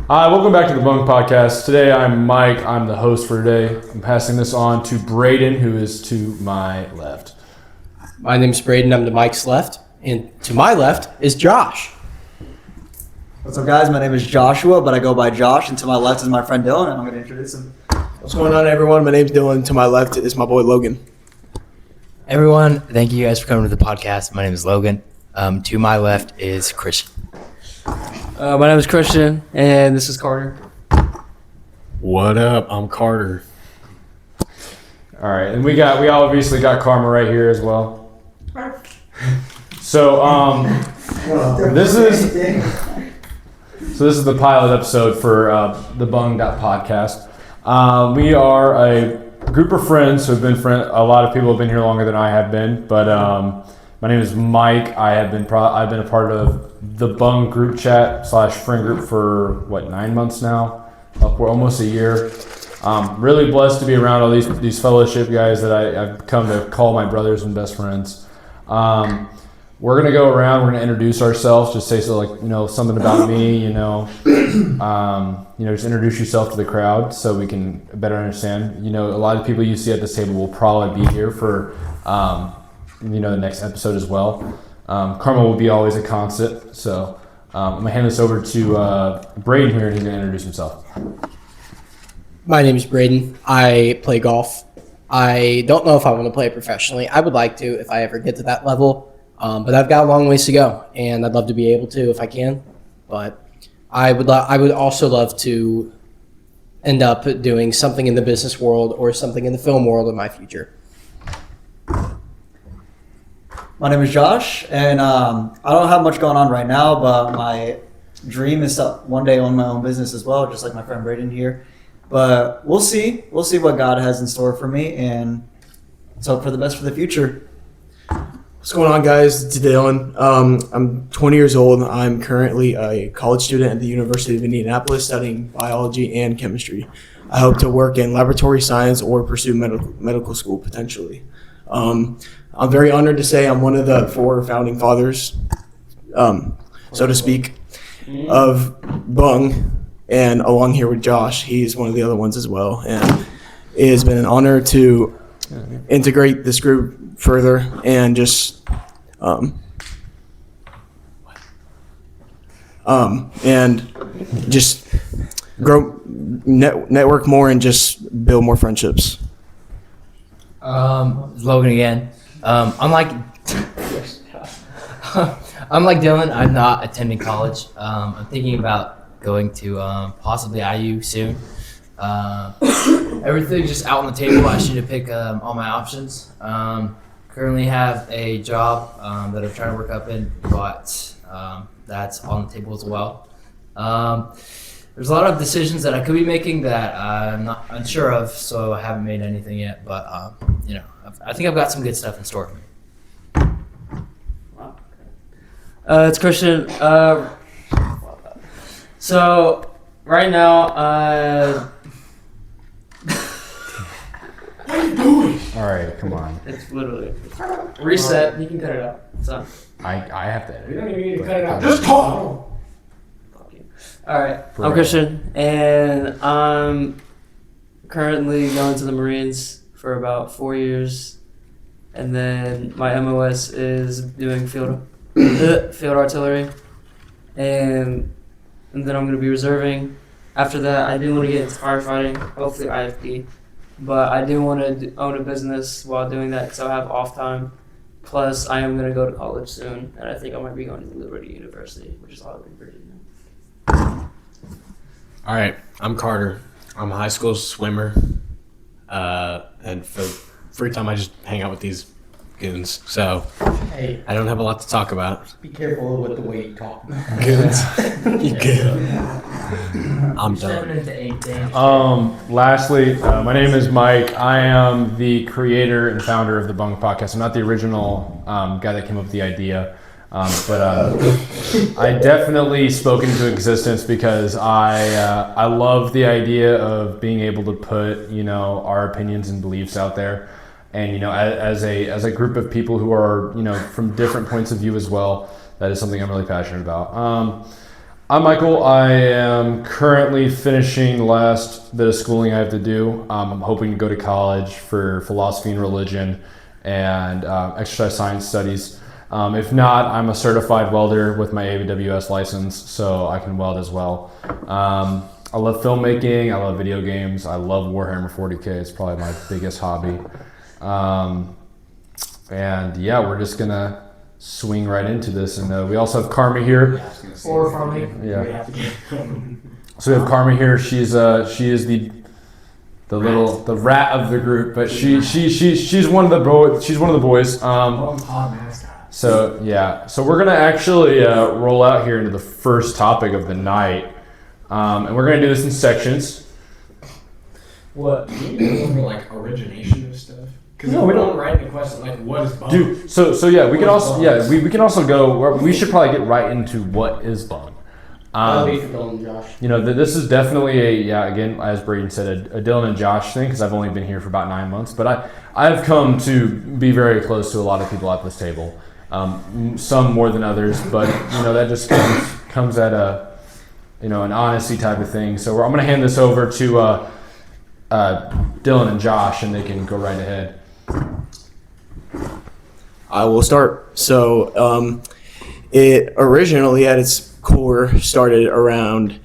Hi, welcome back to the BUNG Podcast. Today I'm Mike. I'm the host for today. I'm passing this on to Braden, who is to my left. My name's Braden. I'm to Mike's left. And to my left is Josh. What's up, guys? My name is Joshua, but I go by Josh. And to my left is my friend Dylan, and I'm going to introduce him. What's going on, everyone? My name's Dylan. To my left is my boy Logan. Everyone, thank you guys for coming to the podcast. My name is Logan. To my left is Christian. My name is Christian, and this is Carter. What up? I'm Carter. All right, and we obviously got Karma right here as well. So this is the pilot episode for the BUNG podcast. We are a group of friends who have been a lot of people have been here longer than I have been, but my name is Mike. I've been a part of the BUNG group chat / friend group for 9 months now, for almost a year. Really blessed to be around all these fellowship guys that I've come to call my brothers and best friends. We're gonna go around. We're gonna introduce ourselves. Just say something about me. Just introduce yourself to the crowd so we can better understand. A lot of people you see at this table will probably be here for the next episode as well. Karma will be always a constant. So I'm gonna hand this over to Braden here, and he's gonna introduce himself. My name is Braden. I play golf. I don't know if I want to play it professionally. I would like to if I ever get to that level, but I've got a long ways to go, and I'd love to be able to if I can. But I would also love to end up doing something in the business world or something in the film world in my future. My name is Josh, and I don't have much going on right now, but my dream is to one day own my own business as well, just like my friend Braden here. But we'll see. We'll see what God has in store for me, and let's hope for the best for the future. What's going on, guys? It's Dylan. I'm 20 years old. I'm currently a college student at the University of Indianapolis studying biology and chemistry. I hope to work in laboratory science or pursue medical school potentially. I'm very honored to say I'm one of the 4 founding fathers, so to speak, of BUNG, and along here with Josh, he's one of the other ones as well. And it has been an honor to integrate this group further and just grow, network more, and just build more friendships. Logan again. Unlike Dylan, I'm not attending college. I'm thinking about going to possibly IU soon. Everything's just out on the table. I should pick all my options. Currently have a job that I'm trying to work up in, but that's on the table as well. There's a lot of decisions that I could be making that I'm not unsure of, so I haven't made anything yet. But I think I've got some good stuff in store for me. It's Christian. So right now, All right, come on. it's literally reset. You can cut it out. So I have to edit. you don't even need to cut it out. Just talk. All right, I'm Christian, and I'm currently going to the Marines for about 4 years, and then my MOS is doing field artillery, and then I'm going to be reserving. After that, I do want to get into firefighting, hopefully IFP, but I do want to own a business while doing that because I have off time. Plus, I am going to go to college soon, and I think I might be going to Liberty University, which is all in Virginia. All right, I'm Carter. I'm a high school swimmer, and for free time I just hang out with these goons. So Hey, I don't have a lot to talk about. be careful with the way you talk. Goons, you good? I'm done. Lastly, my name is Mike. I am the creator and founder of the BUNG podcast. I'm not the original guy that came up with the idea, but I definitely spoke into existence because I love the idea of being able to put our opinions and beliefs out there, and as a group of people who are from different points of view as well. That is something I'm really passionate about. I'm Michael. I am currently finishing the last bit of schooling I have to do. I'm hoping to go to college for philosophy and religion and exercise science studies. If not, I'm a certified welder with my AWS license, so I can weld as well. I love filmmaking. I love video games. I love Warhammer 40K. It's probably my biggest hobby. And yeah, we're just gonna swing right into this. And we also have Karma here. Or from me. Yeah. So we have Karma here. She is the rat of the group, but she's one of the boys. So yeah, so we're gonna actually roll out here into the first topic of the night, and we're gonna do this in sections. What? Like origination of stuff. Because No, we don't write the question like what is BUNG? Dude, so yeah, we can also we can also go. We should probably get right into what is BUNG. That'll be for Dylan and Josh. You know, this is definitely again, as Braden said, a Dylan and Josh thing because I've only been here for about 9 months, but I've come to be very close to a lot of people at this table. Some more than others, but you know that just comes at an honesty type of thing. So I'm going to hand this over to Dylan and Josh, and they can go right ahead. I will start. So it originally at its core started around,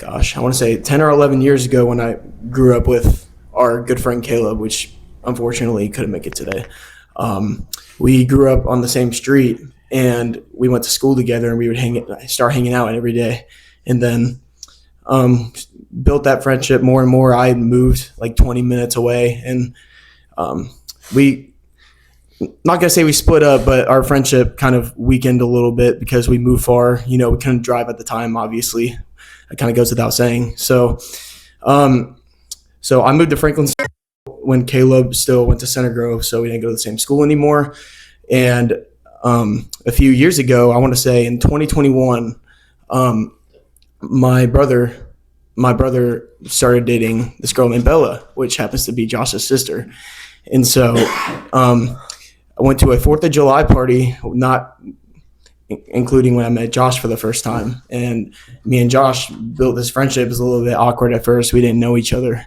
I want to say 10 or 11 years ago when I grew up with our good friend Caleb, which unfortunately couldn't make it today. We grew up on the same street and we went to school together and we would start hanging out every day. And then built that friendship more and more. I moved like 20 minutes away and not gonna say we split up, but our friendship kind of weakened a little bit because we moved far. You know, we couldn't drive at the time, obviously. It kind of goes without saying. So I moved to Franklin when Caleb still went to Center Grove, so we didn't go to the same school anymore. And a few years ago, I want to say in 2021, my brother started dating this girl named Bella, which happens to be Josh's sister. And so I went to a 4th of July party, not including when I met Josh for the first time. And me and Josh built this friendship. It was a little bit awkward at first. We didn't know each other.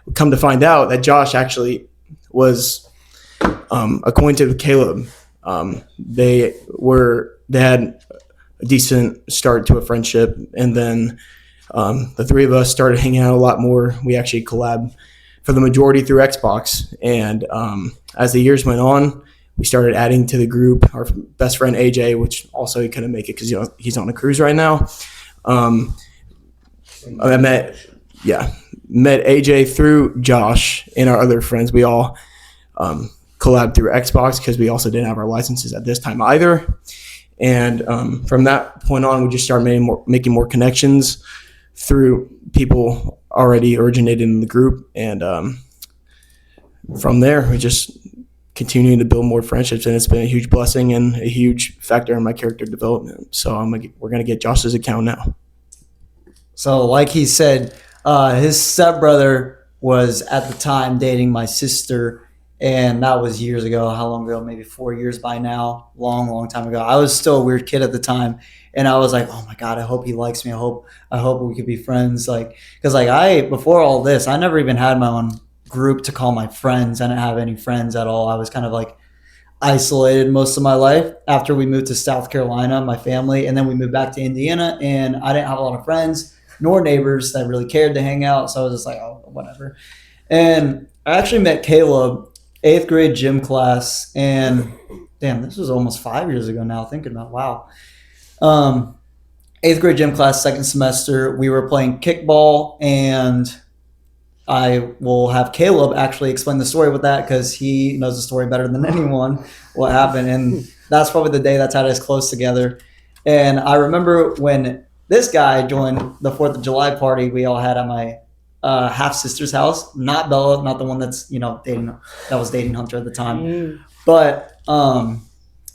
We come to find out that Josh actually was acquainted with Caleb. They had a decent start to a friendship. And then the three of us started hanging out a lot more. We actually collabed for the majority through Xbox. And as the years went on, we started adding to the group. Our best friend AJ, which also he couldn't make it because he's on a cruise right now. I met AJ through Josh and our other friends. We all collabed through Xbox because we also didn't have our licenses at this time either. And from that point on, we just started making more connections through people already originated in the group. And from there, we just continuing to build more friendships, and it's been a huge blessing and a huge factor in my character development. So we're going to get Josh's account now. So like he said, his stepbrother was at the time dating my sister, and that was years ago. How long ago? Maybe 4 years by now. Long time ago. I was still a weird kid at the time, and I was like, oh my God, I hope he likes me. I hope we could be friends. Because before all this, I never even had my own group to call my friends. I didn't have any friends at all. I was kind of like isolated most of my life after we moved to South Carolina, my family, and then we moved back to Indiana, and I didn't have a lot of friends nor neighbors that really cared to hang out. So I was just like, oh, whatever. And I actually met Caleb 8th grade gym class, and damn, this was almost 5 years ago now, thinking about, wow. 8th grade gym class, second semester, we were playing kickball, and I will have Caleb actually explain the story with that because he knows the story better than anyone, what happened. And that's probably the day that's had us close together. And I remember when this guy joined the 4th of July party we all had at my half-sister's house, not Bella, not the one that's, that was dating Hunter at the time. But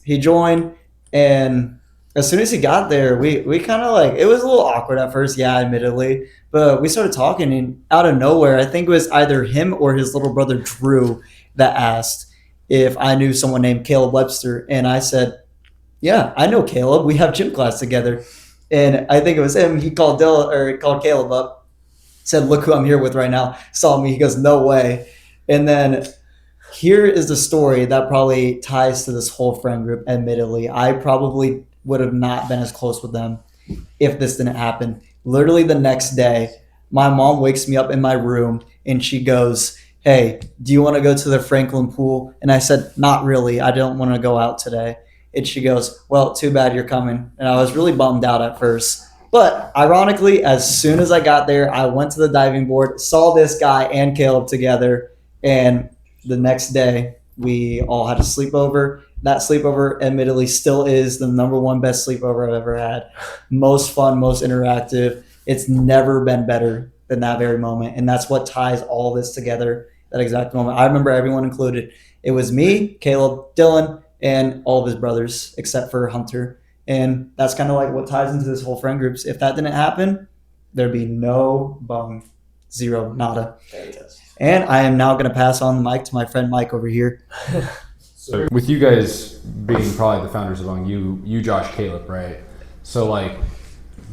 he joined, and as soon as he got there, we kind of it was a little awkward at first, yeah, admittedly. But we started talking, and out of nowhere, I think it was either him or his little brother Drew that asked if I knew someone named Caleb Webster. And I said, yeah, I know Caleb. We have gym class together. and I think it was him. He called called Caleb up, said, "Look who I'm here with right now." Saw me. He goes, "No way." And then here is the story that probably ties to this whole friend group. Admittedly, I probably would have not been as close with them if this didn't happen. Literally the next day, my mom wakes me up in my room and she goes, "Hey, do you want to go to the Franklin pool?" And I said, "Not really. I don't want to go out today." And she goes, "Well, too bad you're coming." And I was really bummed out at first. But ironically, as soon as I got there, I went to the diving board, saw this guy and Caleb together. And the next day, we all had a sleepover. That sleepover, admittedly, still is the number one best sleepover I've ever had. Most fun, most interactive. It's never been better than that very moment. And that's what ties all this together, that exact moment. I remember everyone included. It was me, Caleb, Dylan, and all of his brothers, except for Hunter. And that's kind of like what ties into this whole friend groups. If that didn't happen, there'd be no bung. Zero, nada. And I am now going to pass on the mic to my friend Mike over here. So with you guys being probably the founders of BUNG, you, Josh, Caleb, right? So like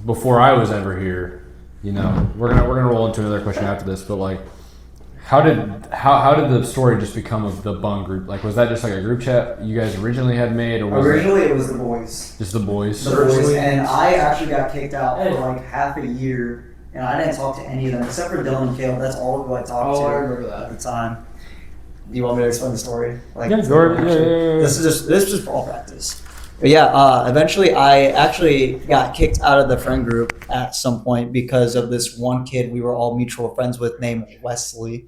before I was ever here, we're gonna roll into another question after this, but like how did the story just become of the BUNG group? Like was that just like a group chat you guys originally had made, or was Originally, it was the boys. just the boys? The boys, and I actually got kicked out for like half a year. And I didn't talk to any of them except for Dylan and Caleb. That's all who I talked to I remember that. at the time. Do you want me to explain the story? Like, Yeah, go ahead. Yeah. This is just all practice. But yeah, eventually I actually got kicked out of the friend group at some point because of this one kid we were all mutual friends with named Wesley.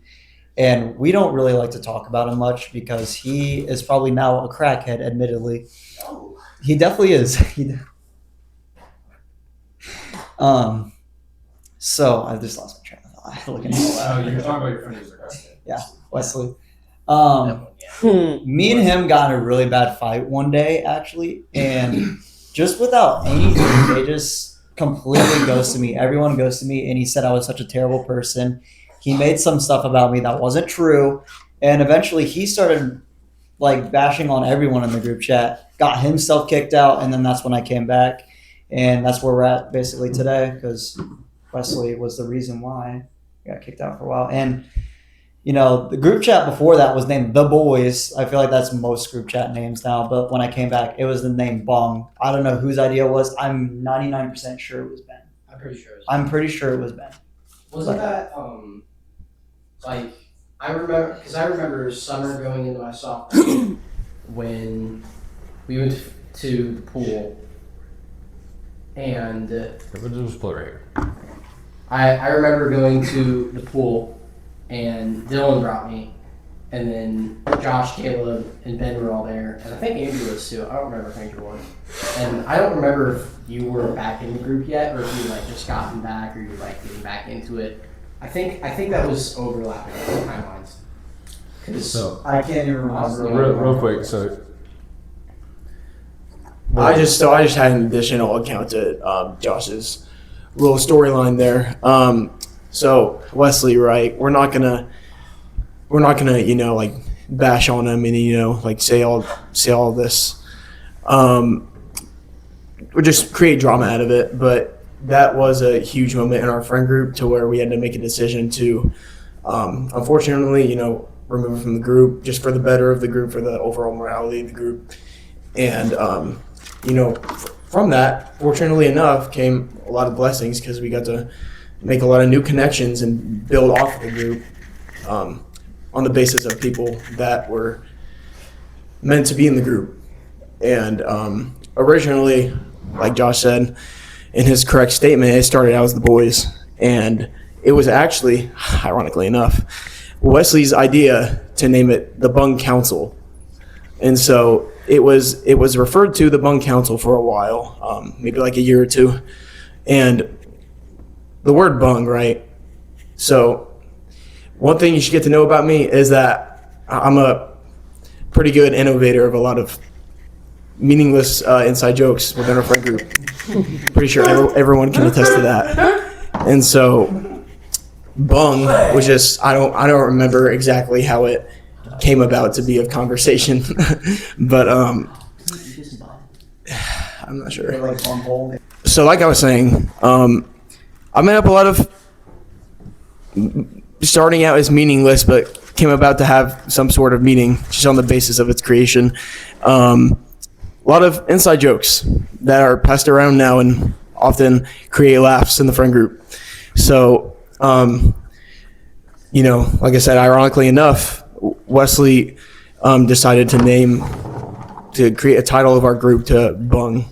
And we don't really like to talk about him much because he is probably now a crackhead, admittedly. He definitely is. So I just lost my train of thought. Looking at Oh, you're talking about your friend who's a crackhead. yeah, Wesley. Me and him got in a really bad fight one day, actually, and just without anything, they just completely ghosted me. Everyone ghosted me, and he said I was such a terrible person. He made some stuff about me that wasn't true, and eventually he started like bashing on everyone in the group chat. Got himself kicked out, and then that's when I came back, and that's where we're at basically today because Wesley was the reason why I got kicked out for a while. And, the group chat before that was named The Boys. I feel like that's most group chat names now. But when I came back, it was the name BUNG. I don't know whose idea it was. I'm 99% sure it was Ben. I'm pretty sure. I'm pretty sure it was Ben. Wasn't that like I remember summer going into my sophomore year when we went to the pool and We'll just play right here. I remember going to the pool and Dylan brought me and then Josh, Caleb, and Ben were all there and I think Andrew was too. I don't remember if Andrew was. And I don't remember if you were back in the group yet or if you like just gotten back or you like getting back into it. I think that was overlapping timelines. So I can't even remember. real quick, so I just had an additional account to Josh's little storyline there. So Wesley, right? We're not gonna like bash on him and like say all this. Or just create drama out of it. But that was a huge moment in our friend group to where we had to make a decision to, unfortunately, remove from the group just for the better of the group, for the overall morality of the group. And from that, fortunately enough, came a lot of blessings because we got to make a lot of new connections and build off of the group on the basis of people that were meant to be in the group. And originally, like Josh said in his correct statement, it started out as the boys. And it was actually, ironically enough, Wesley's idea to name it the BUNG Council. And so it was referred to the BUNG Council for a while, maybe like a year or two. And the word BUNG, right? So one thing you should get to know about me is that I'm a pretty good innovator of a lot of meaningless inside jokes within our friend group. Pretty sure everyone can attest to that. And so BUNG was just, I don't remember exactly how it came about to be of conversation, but I'm not sure. So like I was saying, I made up a lot of starting out as meaningless, but came about to have some sort of meaning just on the basis of its creation. A lot of inside jokes that are passed around now and often create laughs in the friend group. So, like I said, ironically enough, Wesley decided to create a title of our group to BUNG.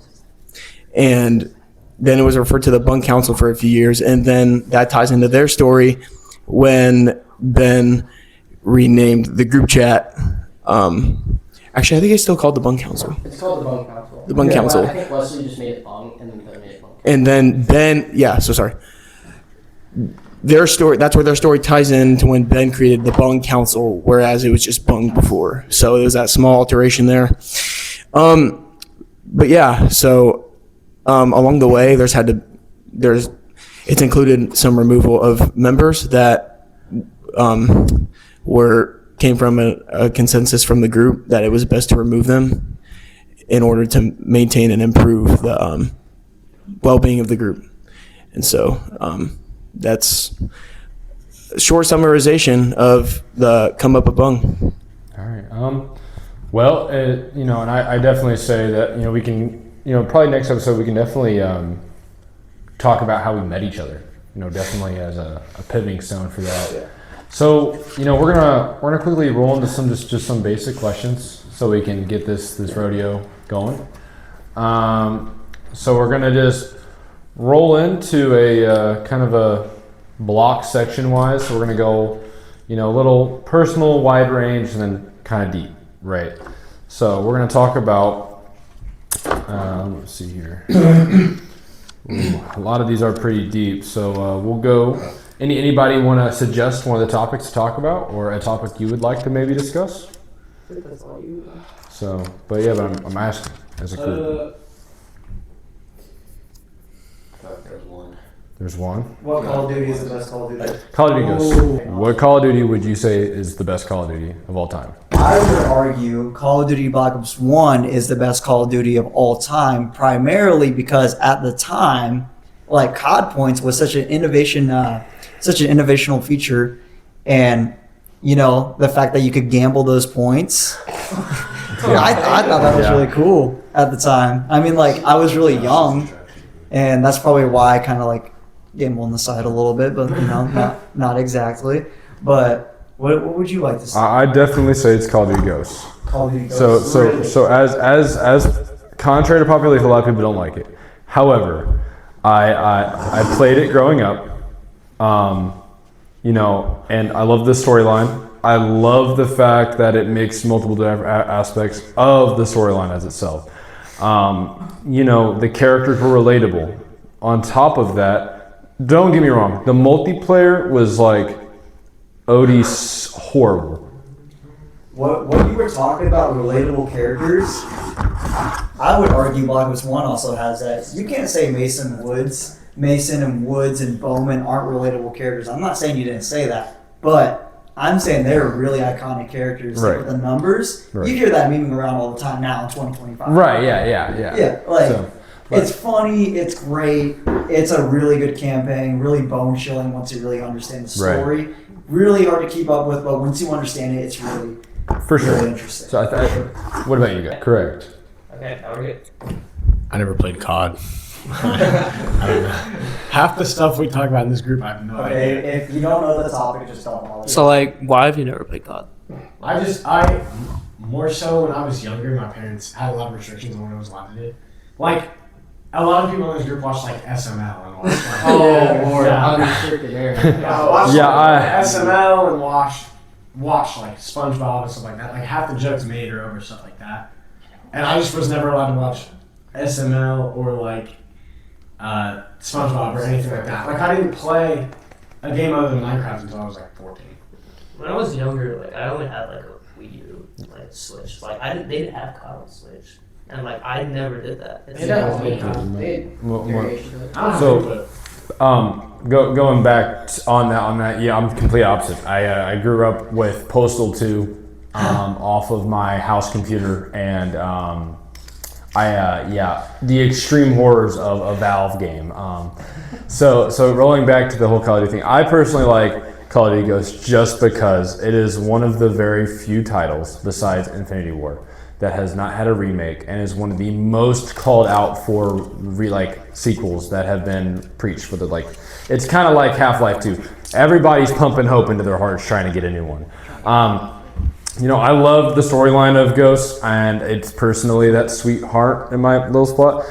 And then it was referred to the BUNG Council for a few years. And then that ties into their story when Ben renamed the group chat. Actually, I think it's still called the BUNG Council. It's called the BUNG Council. The BUNG Council. I think Wesley just made it BUNG, and then Ben made it BUNG. And then Ben, sorry. Their story, that's where their story ties in to when Ben created the BUNG Council, whereas it was just BUNG before. So it was that small alteration there. But yeah, so along the way, it's included some removal of members that came from a consensus from the group that it was best to remove them in order to maintain and improve the well-being of the group. And so that's a short summarization of the come up of BUNG. All right. Well, and I definitely say that, we can, probably next episode we can definitely talk about how we met each other, definitely as a pivoting stone for that. Yeah. So, we're gonna quickly roll into just some basic questions so we can get this rodeo going. So we're gonna just roll into a kind of a block section wise. So we're gonna go, a little personal, wide range, and then kind of deep, right? So we're gonna talk about. Let's see here. Ooh, a lot of these are pretty deep, so we'll go. Anybody want to suggest one of the topics to talk about, or a topic you would like to maybe discuss? I think that's all you. So, but I'm asking as a group. There's one. What Call of Duty is the best Call of Duty? Call of Duty goes. What Call of Duty would you say is the best Call of Duty of all time? I would argue Call of Duty Black Ops 1 is the best Call of Duty of all time, primarily because at the time, like COD points was such an innovational feature, and the fact that you could gamble those points. I thought that was really cool at the time. I mean, like, I was really young, and that's probably why I kind of like gamble on the side a little bit, but not exactly. But what would you like to say? I definitely say it's Call of Duty Ghosts. Call of Duty Ghosts. So as contrary to popular belief, a lot of people don't like it. However, I played it growing up, and I love the storyline. I love the fact that it makes multiple different aspects of the storyline as itself. The characters were relatable. On top of that, don't get me wrong, the multiplayer was like OD's horrible. What you were talking about, relatable characters, I would argue Black Ops 1 also has that. You can't say Mason and Woods and Bowman aren't relatable characters. I'm not saying you didn't say that, but I'm saying they're really iconic characters. Right. With the numbers, right. You hear that memeing around all the time now in 2025. Right, yeah. Yeah, it's funny, it's great, it's a really good campaign, really bone chilling once you really understand the story. Right. Really hard to keep up with, but once you understand it, it's really for sure really interesting. So what about you guys? Correct. Okay, now we're good. I never played COD. I don't know. Half the stuff we talk about in this group, I have no idea. If you don't know the topic, just don't bother. So, why have you never played COD? I more so when I was younger, my parents had a lot of restrictions on what I was allowed to do. Like, a lot of people in this group watch SML and watch Lord, unrestricted area. SML and watch SpongeBob and stuff like that. Like, half the jokes made are over stuff like that. And I just was never allowed to watch SML or SpongeBob or anything like that. Like, I didn't play a game other than Minecraft until I was 14. When I was younger, I only had a Wii U, Switch. They didn't have COD on Switch, and I never did that. Going back on that, yeah, I'm complete opposite. I grew up with Postal 2 off of my house computer, and the extreme horrors of a Valve game. So rolling back to the whole Call of Duty thing, I personally like Call of Duty Ghosts just because it is one of the very few titles besides Infinity War that has not had a remake and is one of the most called out for sequels that have been preached for the it's kind of like Half-Life 2. Everybody's pumping hope into their hearts trying to get a new one. I love the storyline of Ghosts, and it's personally that sweetheart in my little spot.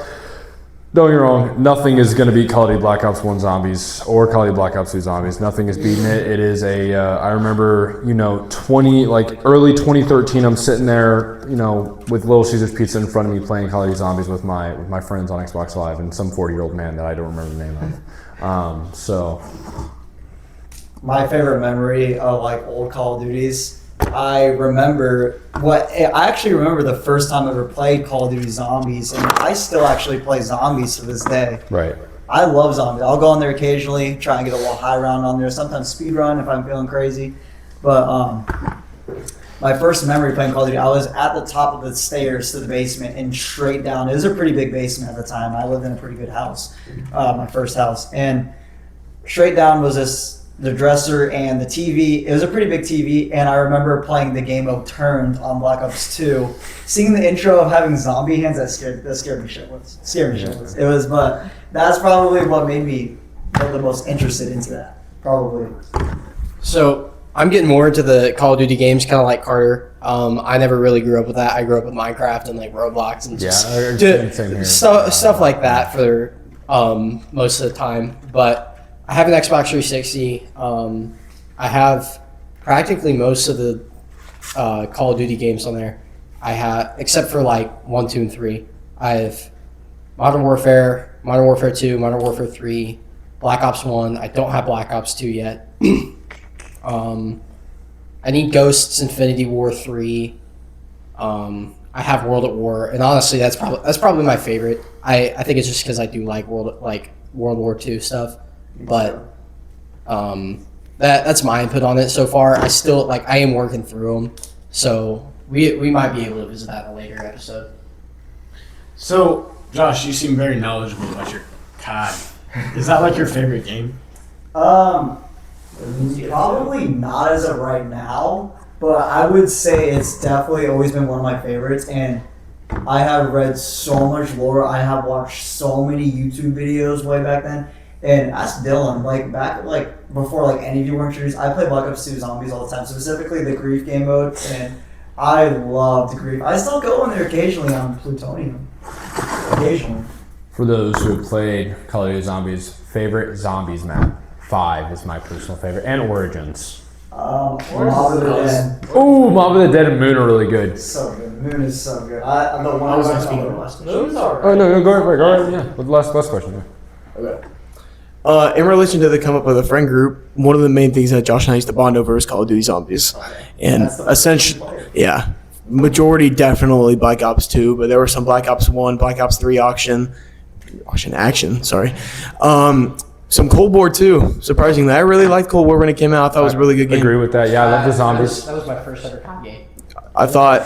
Don't get me wrong, nothing is going to beat Call of Duty Black Ops 1 Zombies or Call of Duty Black Ops 2 Zombies. Nothing is beating it. It is I remember, early 2013, I'm sitting there, with Little Caesars Pizza in front of me playing Call of Duty Zombies with my friends on Xbox Live and some 40-year-old man that I don't remember the name of. My favorite memory of old Call of Duties, I actually remember the first time I ever played Call of Duty Zombies, and I still actually play Zombies to this day. Right. I love Zombies. I'll go on there occasionally, try and get a little high round on there, sometimes speed run if I'm feeling crazy. But my first memory playing Call of Duty, I was at the top of the stairs to the basement and straight down. It was a pretty big basement at the time. I lived in a pretty good house, my first house. And straight down was the dresser and the TV. It was a pretty big TV, and I remember playing the game of Turned on Black Ops 2. Seeing the intro of having zombie hands, that scared me shitless. It was, but that's probably what made me the most interested into that. Probably. So I'm getting more into the Call of Duty games, kind of like Carter. I never really grew up with that. I grew up with Minecraft and Roblox and just same here. stuff like that for most of the time. But I have an Xbox 360. I have practically most of the Call of Duty games on there. I have, except for 1, 2, and 3. I have Modern Warfare, Modern Warfare 2, Modern Warfare 3, Black Ops 1. I don't have Black Ops 2 yet. I need Ghosts, Infinity War 3. I have World at War, and honestly, that's probably my favorite. I think it's just because I do like World War II stuff. But that's my input on it so far. I still I am working through them, so we might be able to visit that in a later episode. So, Josh, you seem very knowledgeable about your COD. Is that your favorite game? Probably not as of right now, but I would say it's definitely always been one of my favorites, and I have read so much lore. I have watched so many YouTube videos way back then. And ask Dylan, back before any of you were introduced, I played Black Ops 2 Zombies all the time, specifically the Grief game mode, and I loved Grief. I still go in there occasionally on Plutonium. Occasionally. For those who have played Call of Duty Zombies, favorite Zombies map 5 is my personal favorite, and Origins. Mob of the Dead. Ooh, Mob of the Dead and Moon are really good. So good. Moon is so good. I'm the one I was speaking of last question. Moon's alright. Oh no, go ahead. Yeah, with the last question. Yeah. Okay. In relation to the come up with a friend group, one of the main things that Josh and I used to bond over is Call of Duty Zombies. And essentially, majority definitely Black Ops 2, but there were some Black Ops 1, Black Ops 3 action action, sorry. Some Cold War too, surprisingly. I really liked Cold War when it came out. I thought it was a really good game. Agree with that. Yeah, I love the zombies. That was my first ever COD game. I thought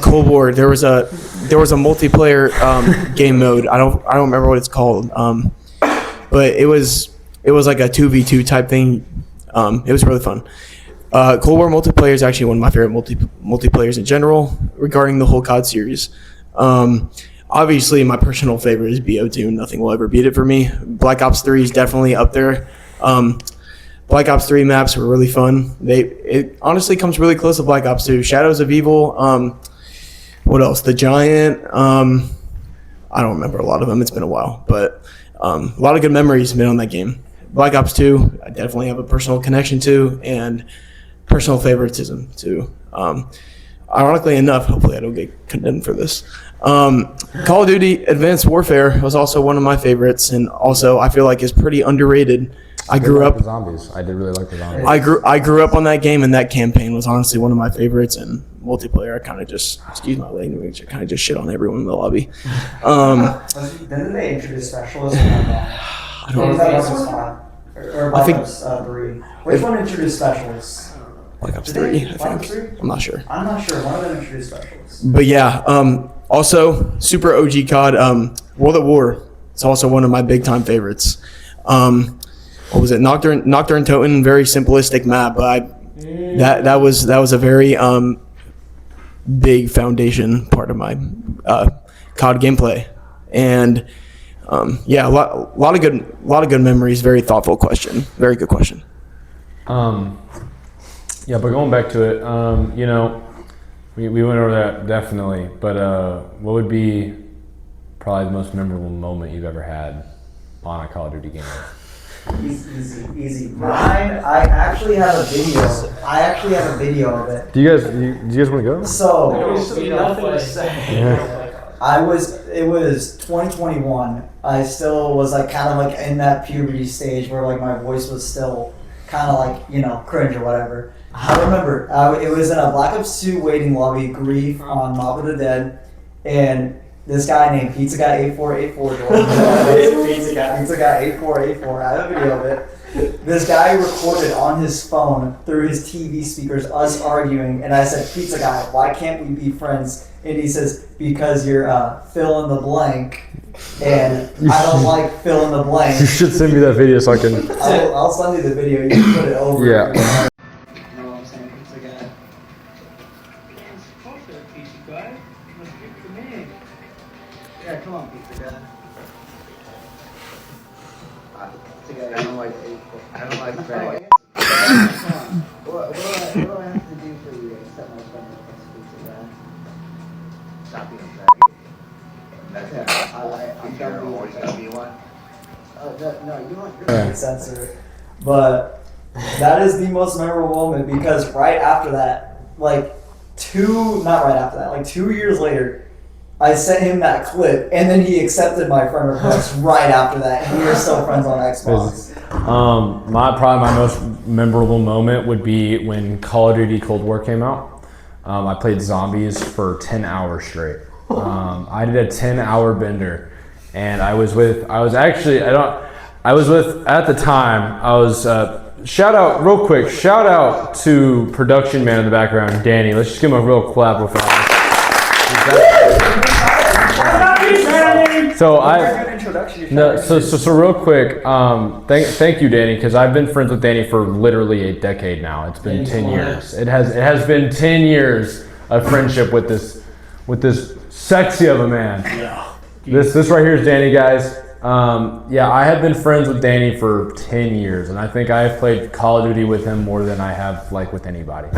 Cold War, there was a multiplayer game mode. I don't remember what it's called. But it was like a 2v2 type thing. It was really fun. Cold War multiplayer is actually one of my favorite multiplayers in general regarding the whole COD series. Obviously, my personal favorite is BO2. Nothing will ever beat it for me. Black Ops 3 is definitely up there. Black Ops 3 maps were really fun. It honestly comes really close to Black Ops 2. Shadows of Evil. What else? The Giant. I don't remember a lot of them. It's been a while, but a lot of good memories made on that game. Black Ops 2, I definitely have a personal connection to, and personal favoritism to. Ironically enough, hopefully I don't get condemned for this. Call of Duty Advanced Warfare was also one of my favorites, and also I feel like is pretty underrated. I grew up. The zombies. I did really like the zombies. I grew up on that game, and that campaign was honestly one of my favorites. And multiplayer, I kind of just, excuse my language, I kind of just shit on everyone in the lobby. Didn't they introduce specialists? I don't know. Or Black Ops 3. Which one introduced specialists? Black Ops 3, I think. I'm not sure. I'm not sure. One of them introduced specialists. But yeah, Also, super OG COD, World at War. It's also one of my big time favorites. What was it? Nocturne Toten, very simplistic map, but that was a very big foundation part of my COD gameplay. And yeah, a lot of good memories. Very thoughtful question. Very good question. Yeah, but going back to it, you know, we went over that definitely. But what would be probably the most memorable moment you've ever had on a Call of Duty game? Easy. Mine, I actually have a video. Of it. Do you guys want to go? So, Nothing to say. it was 2021. I still was like kind of like in that puberty stage where like my voice was still kind of like, you know, cringe or whatever. I remember it was in a Black Ops 2 waiting lobby, Grief on Mob of the Dead, and this guy named Pizza Guy 8484 Pizza Guy 8484. I have a video of it. This guy recorded on his phone through his TV speakers us arguing, and I said, "Pizza Guy, why can't we be friends?" And he says, "Because you're fill in the blank, and I don't like fill in the blank." You should send me that video so I can. I'll send you the video. You can put it over. Yeah. You know what I'm saying, Pizza Guy. Yeah, come on, Pizza Guy. Pizza Guy, I don't like faggots. What do I have to do for you to accept my friend request, Pizza Guy? Stop being a faggot. That's it. I'm You're always gonna be one. No, you're censor. But that is the most memorable moment because right after that, like 2 years later, I sent him that clip, and then he accepted my friend request right after that, and we are still friends on Xbox. Probably my most memorable moment would be when Call of Duty Cold War came out. I played zombies for 10 hours straight. I did a 10-hour bender, and at the time, shout out to production man in the background, Danny. Let's just give him a real clap with that. So real quick, thank you, Danny, because I've been friends with Danny for literally a decade now. It's been 10 years. It has been 10 years of friendship with this sexy of a man. Yeah. This right here is Danny, guys. I have been friends with Danny for 10 years, and I think I have played Call of Duty with him more than I have with anybody.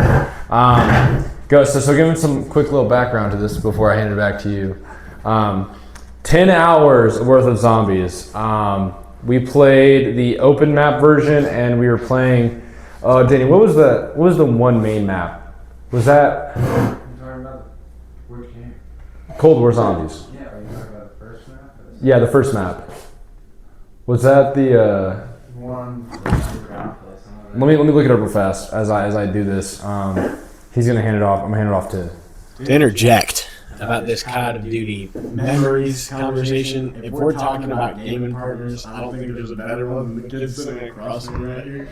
So give him some quick little background to this before I hand it back to you. 10 hours worth of zombies. We played the open map version, and we were playing. Danny, what was the one main map? Was that Which game? Cold War Zombies? Yeah, are you talking about the first map? Yeah, the first map. Was that the? One. Let me look it up real fast as I do this. He's gonna hand it off. I'm gonna hand it off to. To interject about this Call of Duty memories conversation. If we're talking about gaming partners, I don't think there's a better one than the kids sitting across from me right here.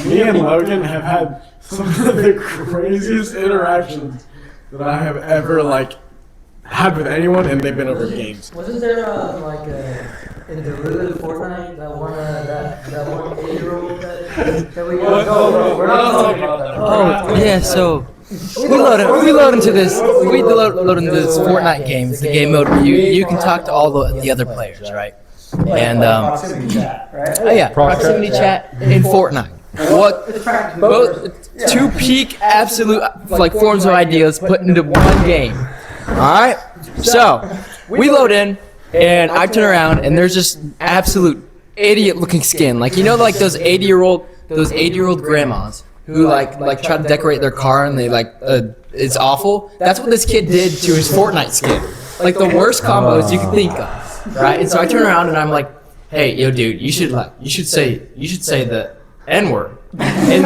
Me and Logan have had some of the craziest interactions that I have ever had with anyone, and they've been over games. Wasn't there in the Ruin Fortnite that one 8-year-old that we got? No, we're not talking about that. Oh yeah, so we load into this Fortnite game. It's the game mode where you can talk to all the other players, right? And Proximity chat, right? oh yeah, proximity chat in Fortnite. Both two peak absolute forms of ideas put into one game. All right, so we load in, and I turn around, and there's just absolute idiot-looking skin, those 80-year-old grandmas who try to decorate their car, and they it's awful. That's what this kid did to his Fortnite skin, the worst combos you could think of, right? And so I turn around and I'm like, hey, yo, dude, you should say the N-word, and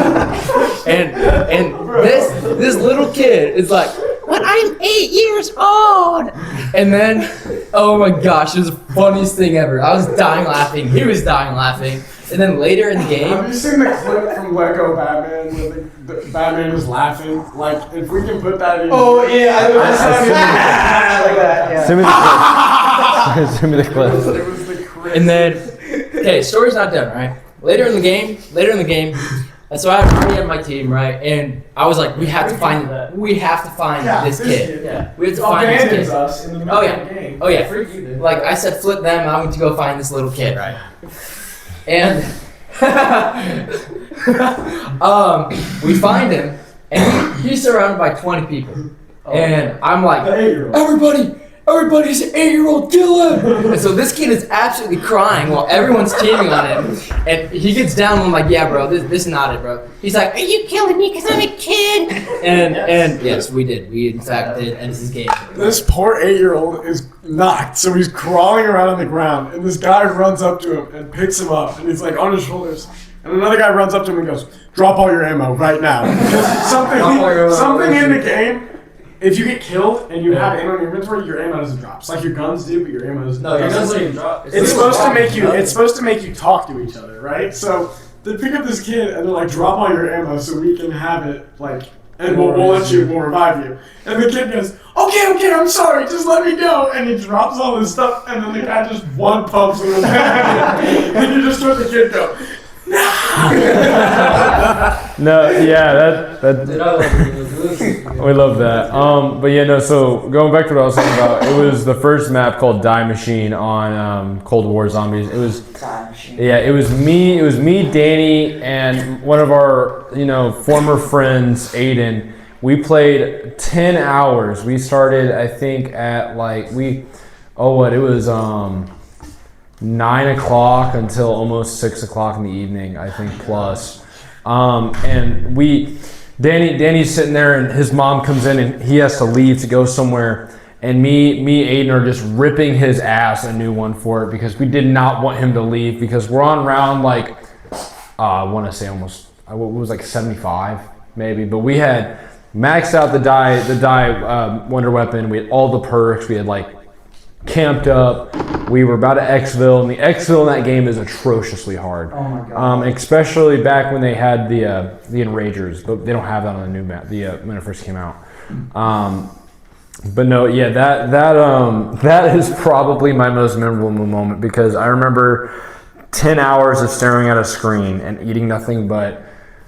this little kid is like, but I'm 8 years old. And then, oh my gosh, it was the funniest thing ever. I was dying laughing. He was dying laughing. And then later in the game, Have you seen the clip from Lego Batman where the Batman is laughing? Like, if we can put that in. Oh yeah, I like that. Yeah. Send me the clip. It was the crazy. and then, okay, story's not done, right? Later in the game, and so I already had my team, right? And I was like, we have to find this kid. Yeah. We have to find this Abandons kid. us in the middle Oh, of yeah. the game. Oh yeah. Freak you, dude. Like I said, flip them. I'm going to go find this little kid, right? And we find him, and he's surrounded by 20 people, and I'm like, The 8-year-old. everybody's an 8-year-old, kill him! And so this kid is absolutely crying while everyone's teaming on him, and he gets down, and I'm like, yeah, bro, this is not it, bro. He's like, are you killing me because I'm a kid? And yes, we did. We in fact did end his game. This poor 8-year-old is knocked, so he's crawling around on the ground, and this guy runs up to him and picks him up, and he's like on his shoulders. And another guy runs up to him and goes, "Drop all your ammo right now." Because something in the game, if you get killed and you have ammo in your inventory, your ammo doesn't drop. It's like your guns do, but your ammo doesn't. No, your guns don't even drop. It's supposed to make you. It's supposed to make you talk to each other, right? So they pick up this kid and they're like, "Drop all your ammo so we can have it, like, and we'll revive you." And the kid goes, "Okay, I'm sorry, just let me go." And he drops all this stuff, and then the guy just one pumps him in the head, and you just let the kid go. No, yeah, that we love that. But yeah, no. So going back to what I was saying about, it was the first map called Die Machine on Cold War Zombies. It was, yeah, it was me, Danny, and one of our former friends, Aiden. We played 10 hours. We started, I think, at like it was 9 o'clock until almost 6 o'clock in the evening, I think, plus. And Danny's sitting there, and his mom comes in, and he has to leave to go somewhere. And me, Aiden are just ripping his ass a new one for it because we did not want him to leave because we're on round like I want to say almost it was like 75 maybe, but we had maxed out the die wonder weapon. We had all the perks. We had like camped up. We were about to exfil, and the exfil in that game is atrociously hard. Oh my god. Especially back when they had the Enragers, but they don't have that on the new map. When it first came out. But no, yeah, that is probably my most memorable moment because I remember 10 hours of staring at a screen and eating nothing but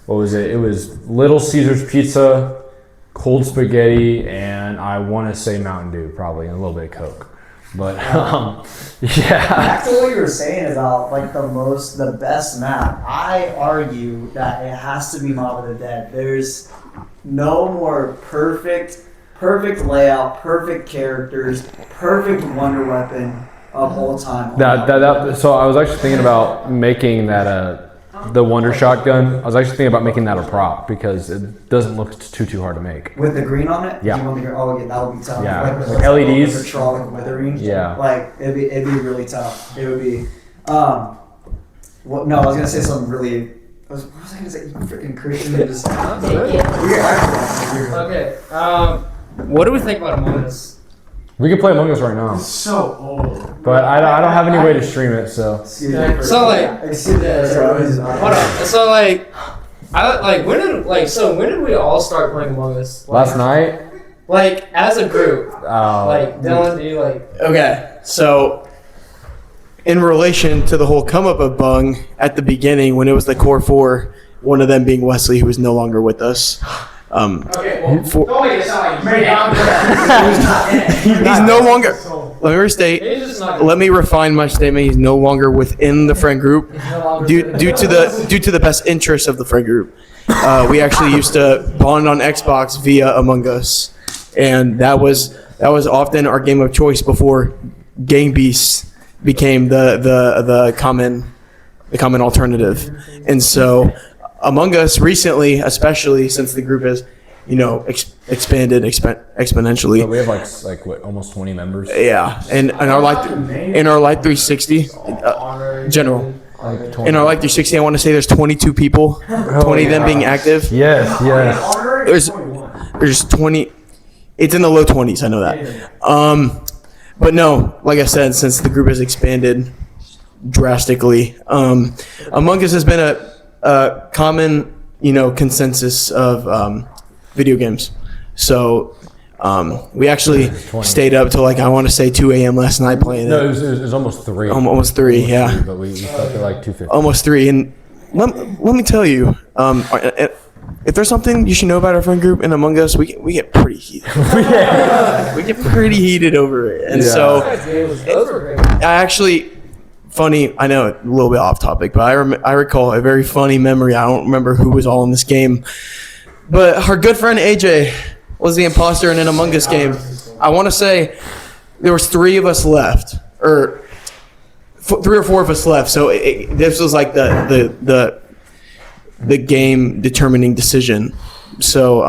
what was it? It was Little Caesar's pizza, cold spaghetti, and I want to say Mountain Dew, probably, and a little bit of Coke. But yeah. Back to what you were saying about like the best map. I argue that it has to be Mob of the Dead. There's no more perfect layout, perfect characters, perfect wonder weapon of all time. So I was actually thinking about making that the Wonder Shotgun. I was actually thinking about making that a prop because it doesn't look too hard to make. With the green on it? Yeah. You want the green? Oh, yeah, that would be tough. Yeah. Like LEDs. The Trollic withering. Yeah. Like it'd be really tough. It would be. I was gonna say something really. What was I gonna say? You freaking Christian. Just. Okay. What do we think about Among Us? We can play Among Us right now, It's so old. but I don't have any way to stream it. So Excuse me. So like, Excuse me. hold on. So like, when did we all start playing Among Us? last night, Like as a group. Like Dylan, do you like? Okay, so in relation to the whole come up of Bung at the beginning when it was the core four, one of them being Wesley, who is no longer with us. Okay, well, For- don't make it sound like He's no longer. Let me restate. He's just not. Let me refine my statement. He's no longer within the friend group due to the best interests of the friend group. We actually used to bond on Xbox via Among Us, and that was often our game of choice before Gang Beasts became the common alternative. And so Among Us recently, especially since the group has expanded exponentially. we have like what, almost 20 members. Yeah, and our Life 360 general. Like 20. In our Life 360, I want to say there's 22 people, 20 of them being active. Yes. There's 20. It's in the low 20s. I know that. But no, like I said, since the group has expanded drastically, Among Us has been a common, consensus of video games. So we actually stayed up till I want to say 2 a.m. last night playing No, it. it was almost 3. Almost 3, yeah. But we slept at like 2:50. Almost 3. And let me tell you, if there's something you should know about our friend group in Among Us, we get pretty heated. We get pretty heated over it. And so I actually, funny, I know a little bit off topic, but I recall a very funny memory. I don't remember who was all in this game. But our good friend AJ was the imposter in an Among Us game. I want to say there was 3 of us left, or 3 or 4 of us left. So this was like the game determining decision. So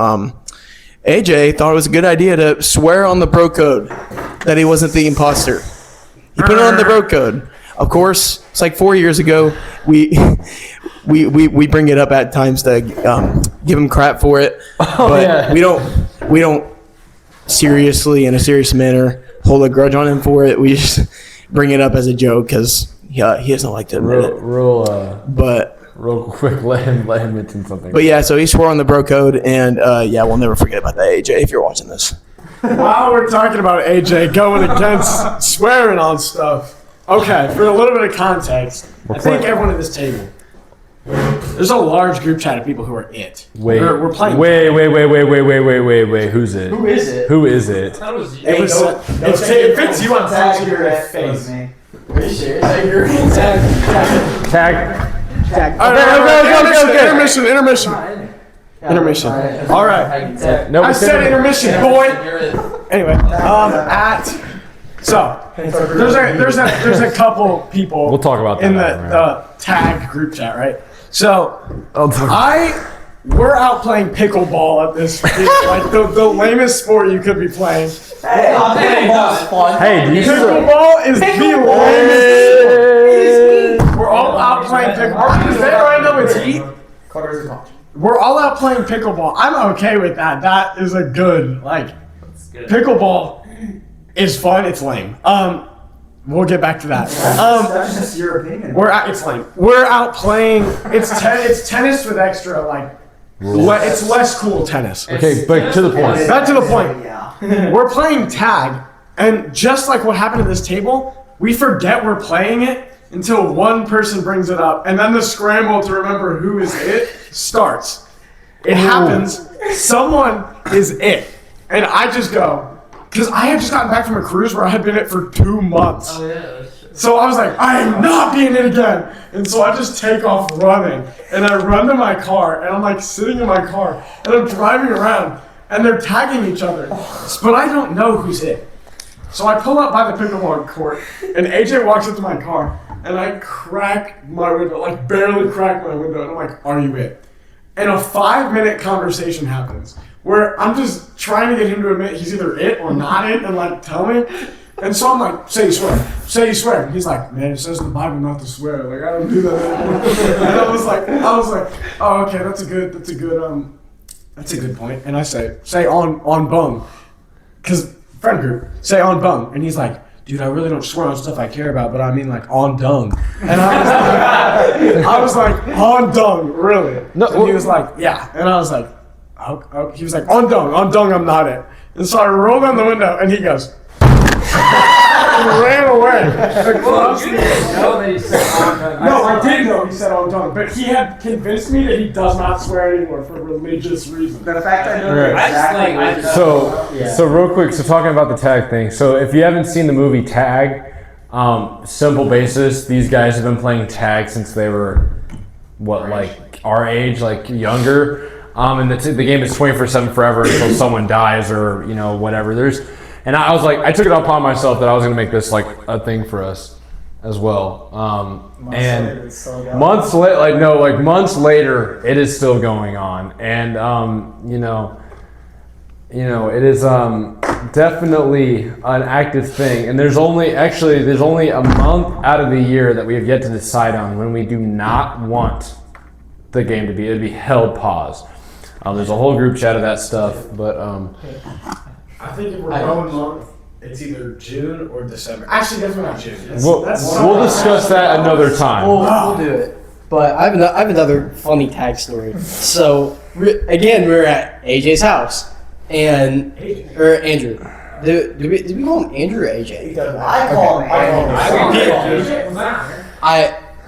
AJ thought it was a good idea to swear on the bro code that he wasn't the imposter. He put it on the bro code. Of course, it's like 4 years ago. We bring it up at times to give him crap for it, but we don't seriously, in a serious manner, hold a grudge on him for it. We just bring it up as a joke because he doesn't like to admit it. Real quick, let him mention something. But yeah, so he swore on the bro code, and we'll never forget about that, AJ, if you're watching this. While we're talking about AJ going against swearing on stuff, okay, for a little bit of context, I think everyone at this table, there's a large group chat of people who are it. We're playing. Wait. Who's it? Who is it? Who is it? It fits you on top of your face. Tag. All right, intermission. All right. No, I said intermission, boy. Anyway, there's a couple people. We'll talk about that in later, the tag group chat, right? So we're out playing pickleball at this, like the lamest sport you could be playing. Hey, do you Pickleball is the lamest. We're all out playing pickleball. Is that right now? It's heat. We're all out playing pickleball. I'm okay with that. That is a good pickleball is fun. It's lame. We'll get back to that. That's just your opinion. It's lame. We're out playing. It's tennis with extra it's less cool tennis. Okay, but to the point. Back to the point. We're playing tag, and just like what happened at this table, we forget we're playing it until one person brings it up, and then the scramble to remember who is it starts. It happens. Someone is it, and I just go, because I had just gotten back from a cruise where I had been it for 2 months. Oh, yeah. So I was like, I am not being it again. And so I just take off running. And I run to my car. And I'm sitting in my car. And I'm driving around. And they're tagging each other. But I don't know who's it. So I pull up by the pickleball court. And AJ walks up to my car. And I crack my window. Barely crack my window. And I'm like, are you it? And a 5-minute conversation happens. Where I'm just trying to get him to admit he's either it or not it. And tell me. And so I'm like, say you swear. Say you swear. And he's like, man, it says in the Bible not to swear. I don't do that anymore. And I was like, oh, okay, that's a good point. And I say on bung. Because friend group, say on bung. And he's like, dude, I really don't swear on stuff I care about, but I mean on dung. And I was like, on dung, really? No. And he was like, yeah. And I was like, oh. He was like, on dung, I'm not it. And so I rolled down the window, and he goes, and ran away. No, I did know he said on dung, but he had convinced me that he does not swear anymore for religious reasons. The fact I know exactly. So real quick, talking about the tag thing. So if you haven't seen the movie Tag, simple basis, these guys have been playing tag since they were our age, younger. And the game is 24/7 forever until someone dies or whatever. And I was like, I took it upon myself that I was going to make this a thing for us as well. Months later, it is still going on. And it is definitely an active thing. And there's only a month out of the year that we have yet to decide on when we do not want the game to be held pause. There's a whole group chat of that stuff, but I think if we're going month, it's either June or December. Actually, definitely not June. We'll discuss that another time. We'll do it. But I have another funny tag story. So again, we're at AJ's house, and or Andrew. Did we call him Andrew or AJ? I call him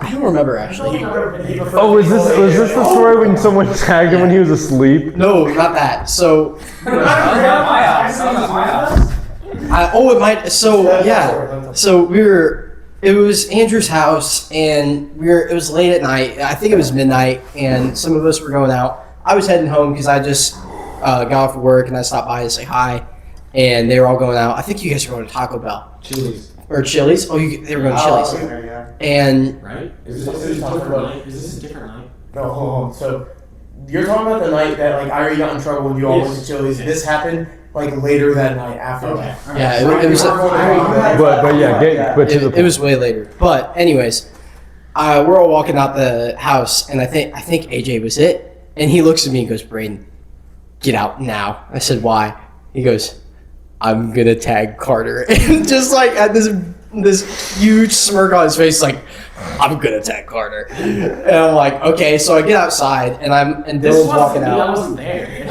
I don't remember actually. Oh, was this the story when someone tagged him when he was asleep? No, not that. So. It might. So yeah. So we were. It was Andrew's house, and it was late at night. I think it was midnight, and some of us were going out. I was heading home because I just got off of work, and I stopped by to say hi. And they were all going out. I think you guys were going to Taco Bell. Chili's. Or Chili's. Oh, they were going to Chili's. And Right? Is this a different night? Is this a different night? No, hold on. So you're talking about the night that like I already got in trouble when you all went to Chili's. This happened like later that night after that. yeah, it was. But yeah, but to the point. It was way later. But anyways, we're all walking out the house, and I think AJ was it. And he looks at me and goes, "Braden, get out now." I said, "Why?" He goes, "I'm gonna tag Carter," and just like at this huge smirk on his face, like, "I'm gonna tag Carter," and I'm like, "Okay." So I get outside, and Dylan's walking out. I wasn't there.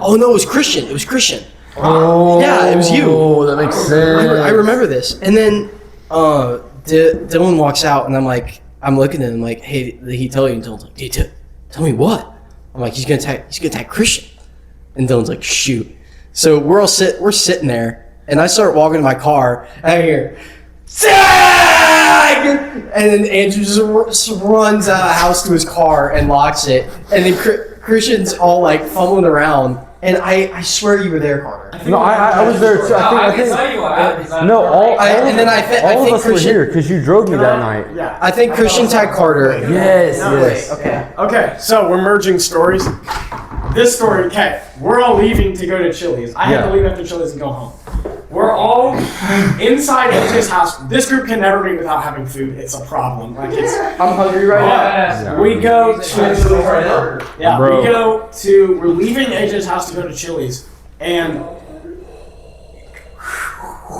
Oh no, it was Christian. It was Christian. Oh, Yeah, it was you. Oh, that makes sense. I remember this. And then Dylan walks out, and I'm looking at him like, "Hey, did he tell you?" And Dylan's like, "Hey, tell me what?" I'm like, "He's gonna tag Christian." And Dylan's like, "Shoot." So we're sitting there, and I start walking to my car, and I hear, "Tag!" And then Andrew just runs out of the house to his car and locks it. And then Christian's all like fumbling around. And I swear you were there, Carter. No, I was there too. I think no, all of us were here because you drove me that night. Yeah. I think Christian tagged Carter. Yes. Okay, so we're merging stories. This story, okay, we're all leaving to go to Chili's. I had to leave after Chili's and go home. We're all inside AJ's house. This group can never meet without having food. It's a problem. Like I'm hungry right now. We go to we're leaving AJ's house to go to Chili's, and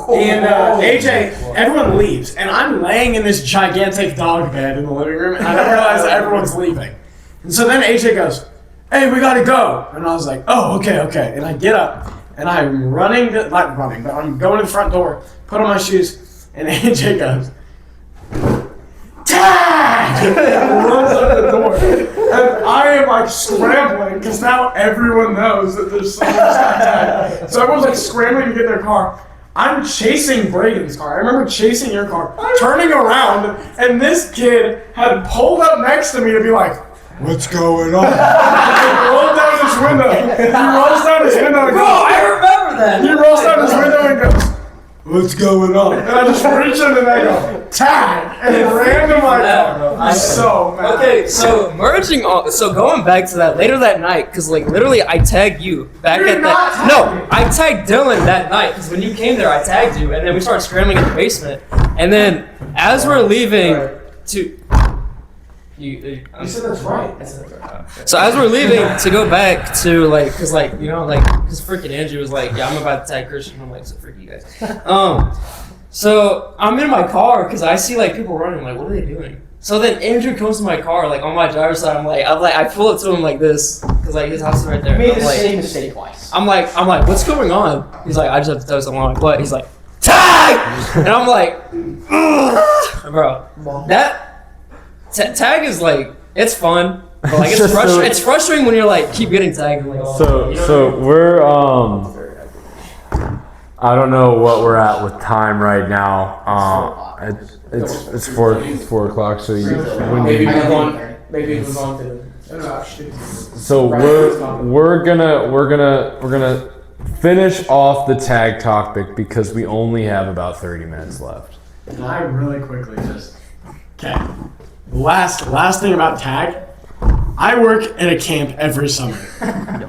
AJ, everyone leaves, and I'm laying in this gigantic dog bed in the living room, and I don't realize that everyone's leaving. And so then AJ goes, "Hey, we gotta go," and I was like, "Oh, okay," and I get up. And I'm not running, but I'm going to the front door, put on my shoes, and AJ goes, "Tag!" and runs up the door. And I am like scrambling, because now everyone knows that there's someone who's got tagged. So everyone's like scrambling to get in their car. I'm chasing Braden's car. I remember chasing your car, turning around, and this kid had pulled up next to me to be like, "What's going on?" He rolled down his window. And Bro, I remember that. he rolls down his window and goes, "What's going on?" And I just reach in and I go, "Tag!" And it ran to my car. I'm so mad. Okay, so going back to that later that night, because like literally I tagged you back at that. No, I tagged Dylan that night because when you came there, I tagged you, and then we started scrambling in the basement, and then as we're leaving to. You said that's right. So as we're leaving to go back to cause freaking Andrew was like, "Yeah, I'm about to tag Christian." I'm like, "So freak you guys." So I'm in my car because I see like people running. I'm like, what are they doing? So then Andrew comes to my car, like on my driver's side. I pull up to him like this because like his house is right there. Made the same mistake twice. I'm like, what's going on? He's like, "I just have to tell you something." I'm like, "What?" He's like, "Tag!" And I'm like, bro, that. Tag is like, it's fun, but like it's frustrating when you're like keep getting tagged. Like, So we're I don't know what we're at with time right now. It's 4 o'clock. So Maybe it was on to. So we're gonna finish off the tag topic because we only have about 30 minutes left. Can I really quickly just Last thing about tag, I work at a camp every summer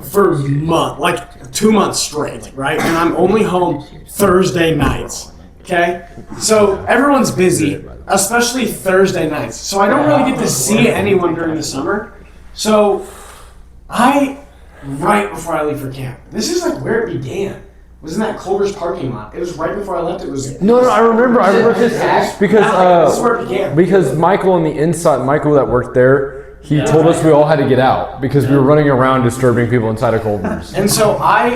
for 2 months straight, right? And I'm only home Thursday nights, okay? So everyone's busy, especially Thursday nights. So I don't really get to see anyone during the summer. So right before I leave for camp, this is like where it began. was in that Culver's parking lot. It was right before I left. It was No, I remember this because because Michael on the inside, Michael that worked there, he told us we all had to get out because we were running around disturbing people inside of Culver's. And so I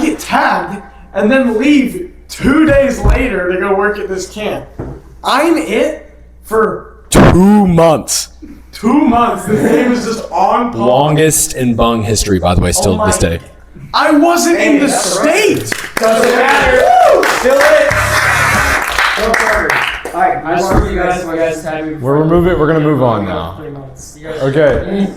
get tagged and then leave 2 days later to go work at this camp. I'm it for 2 months. 2 months. This game is just on pause. Longest in bung history, by the way, still to this day. I wasn't in the state. Doesn't matter. Still it. All right, I swear you guys, my guys tagged me. We're gonna move on now. 3 months. You guys- Okay.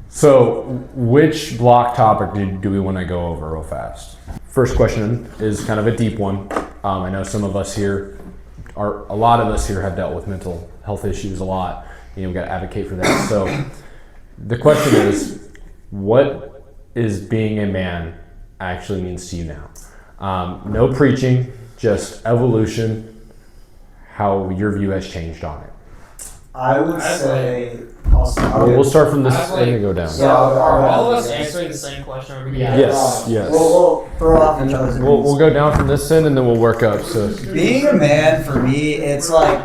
So, which block topic do we want to go over real fast? First question is kind of a deep one. I know some of us here, a lot of us here have dealt with mental health issues a lot. You know, we got to advocate for that. So, the question is, what is being a man actually means to you now? No preaching, just evolution, how your view has changed on it. I would say. We'll start from this end and go down. Yeah, Are all of us answering the same question? Or are we gonna- Yes. We'll throw off each other's We'll go down from this end and then we'll work up. So Being a man, for me, it's like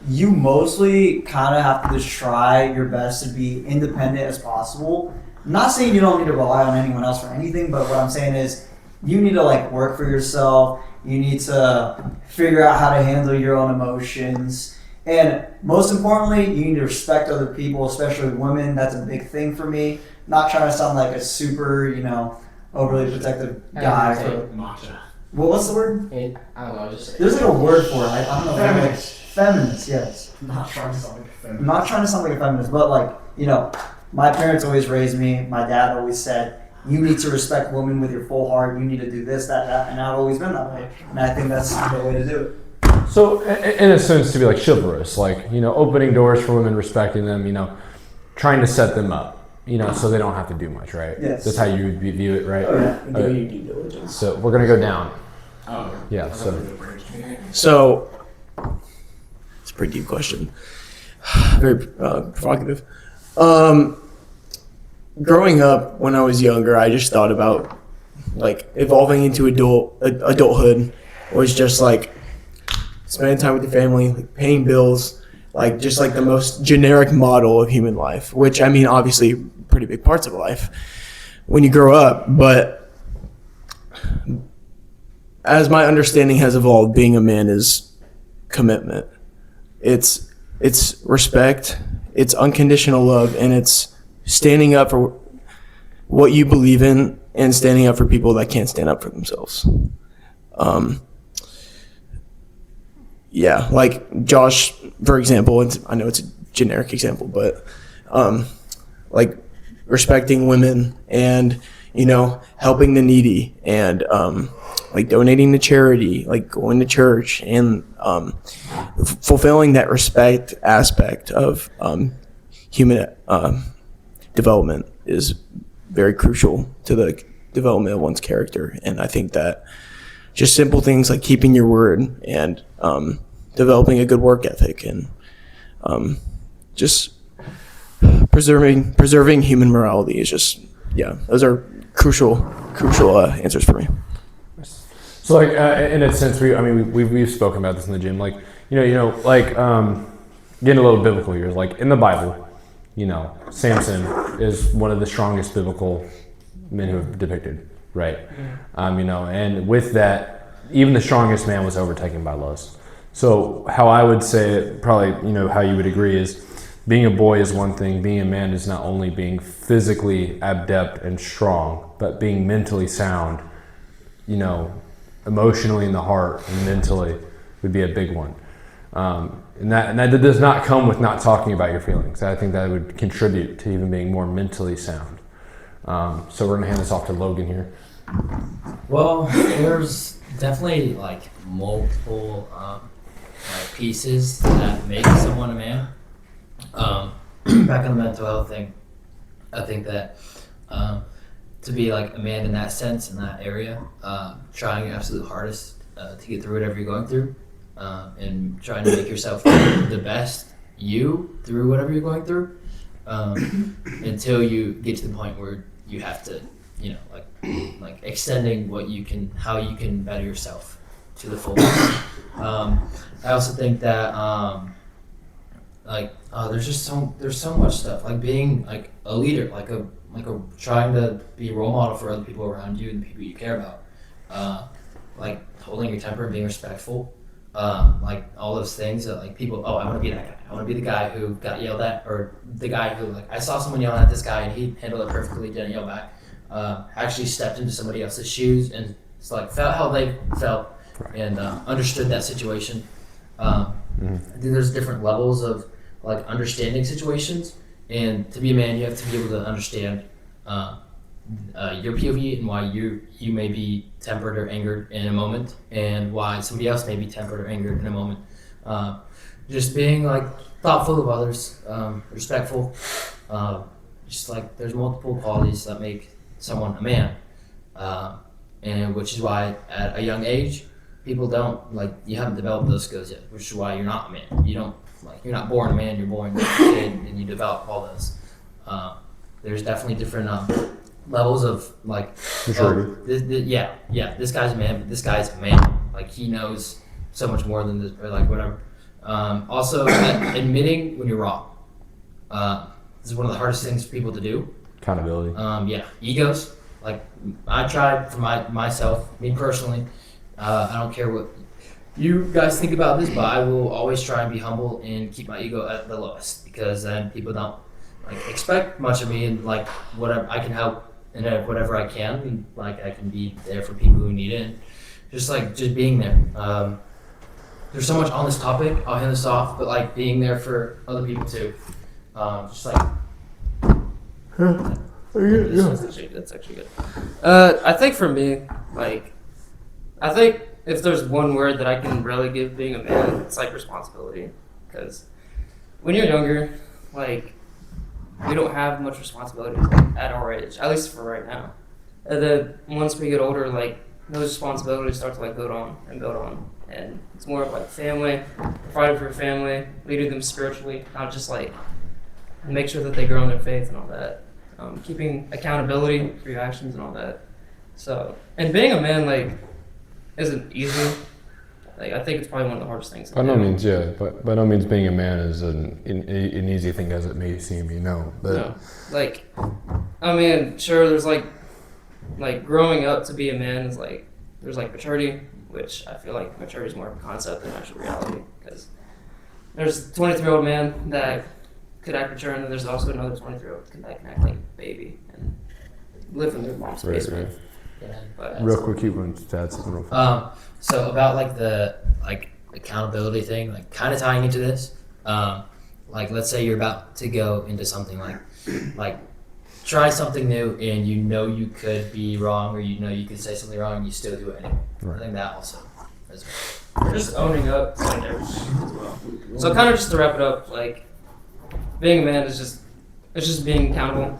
you mostly kind of have to just try your best to be independent as possible. I'm not saying you don't need to rely on anyone else for anything, but what I'm saying is you need to like work for yourself. You need to figure out how to handle your own emotions. And most importantly, you need to respect other people, especially women. That's a big thing for me. Not trying to sound like a super, overly protective guy. Matcha. Well, what's the word? I don't know. Just There's like a word for it. I don't know. Feminist. Feminist, yes. Not trying to sound like a feminist. I'm not trying to sound like a feminist, but my parents always raised me. My dad always said, you need to respect women with your full heart. You need to do this, that, and I've always been that way. And I think that's the way to do it. So, in a sense, to be like chivalrous, opening doors for women, respecting them, trying to set them up, so they don't have to do much, right? Yes. That's how you would view it, right? Oh, yeah. Do your due diligence. So we're gonna go down. Oh. Yeah. So, it's a pretty deep question. Very provocative. Growing up, when I was younger, I just thought about evolving into adulthood was just spending time with your family, paying bills, just the most generic model of human life, which I mean, obviously pretty big parts of life when you grow up. But as my understanding has evolved, being a man is commitment. It's respect, it's unconditional love, and it's standing up for what you believe in and standing up for people that can't stand up for themselves. Yeah, like Josh, for example, I know it's a generic example, but respecting women and, helping the needy and donating to charity, going to church and fulfilling that respect aspect of human development is very crucial to the development of one's character. And I think that just simple things like keeping your word and developing a good work ethic and just preserving human morality is just, those are crucial answers for me. So in a sense, we've spoken about this in the gym. Getting a little biblical here. In the Bible, Samson is one of the strongest biblical men who have depicted, right? And with that, even the strongest man was overtaken by lust. So how I would say it, probably, how you would agree is being a boy is one thing. Being a man is not only being physically adept and strong, but being mentally sound, emotionally in the heart and mentally would be a big one. And that does not come with not talking about your feelings. I think that would contribute to even being more mentally sound. So we're gonna hand this off to Logan here. Well, there's definitely multiple pieces that make someone a man. Back on the mental health thing, I think that to be a man in that sense, in that area, trying your absolute hardest to get through whatever you're going through, and trying to make yourself the best you through whatever you're going through, until you get to the point where you have to like extending how you can better yourself to the fullest. I also think that there's so much stuff, like being like a leader, like a trying to be a role model for other people around you and the people you care about, like holding your temper and being respectful, like all those things that like people, I want to be that guy. I want to be the guy who got yelled at, or the guy who, like, I saw someone yelling at this guy and he handled it perfectly, didn't yell back. Actually stepped into somebody else's shoes and it's like felt how they felt and understood that situation. I think there's different levels of like understanding situations, and to be a man, you have to be able to understand your POV and why you may be tempered or angered in a moment, and why somebody else may be tempered or angered in a moment. Just being like thoughtful of others, respectful. Just like there's multiple qualities that make someone a man, and which is why at a young age, people don't like, you haven't developed those skills yet, which is why you're not a man. You don't, like, you're not born a man, you're born a kid, and you develop all those. There's definitely different levels of like maturity. This guy's a man, but this guy's a man. Like, he knows so much more than this, or like whatever. Also, admitting when you're wrong. This is one of the hardest things for people to do. Accountability. Egos. Like, I tried for myself, me personally. I don't care what you guys think about this, but I will always try and be humble and keep my ego at the lowest, because then people don't like expect much of me, and like whatever I can help and whatever I can, and like I can be there for people who need it. And just being there. There's so much on this topic. I'll hand this off, but like being there for other people too. Just like. That's actually good. I think for me, like, I think if there's one word that I can really give being a man, it's like responsibility. Because when you're younger, like, we don't have much responsibility at our age, at least for right now. And then once we get older, like, those responsibilities start to like build on, and it's more of like family, providing for your family, leading them spiritually, not just like make sure that they grow in their faith and all that. Keeping accountability for your actions and all that. So, and being a man, like, isn't easy. Like, I think it's probably one of the hardest things. By no means, but by no means being a man is an easy thing as it may seem, But no, like, I mean, sure, there's like growing up to be a man is like, there's like maturity, which I feel like maturity is more of a concept than actual reality, because there's a 23-year-old man that could act mature, and then there's also another 23-year-old that can act like a baby and live in their mom's basement. Right. Yeah, but real quick, keep on stats. So about like the accountability thing, like kind of tying into this, like let's say you're about to go into something like try something new, and you could be wrong, or you could say something wrong, and you still do it anyway. Right. I think that also as well. Just owning up to like everything as well. So kind of just to wrap it up, like, being a man is just being accountable,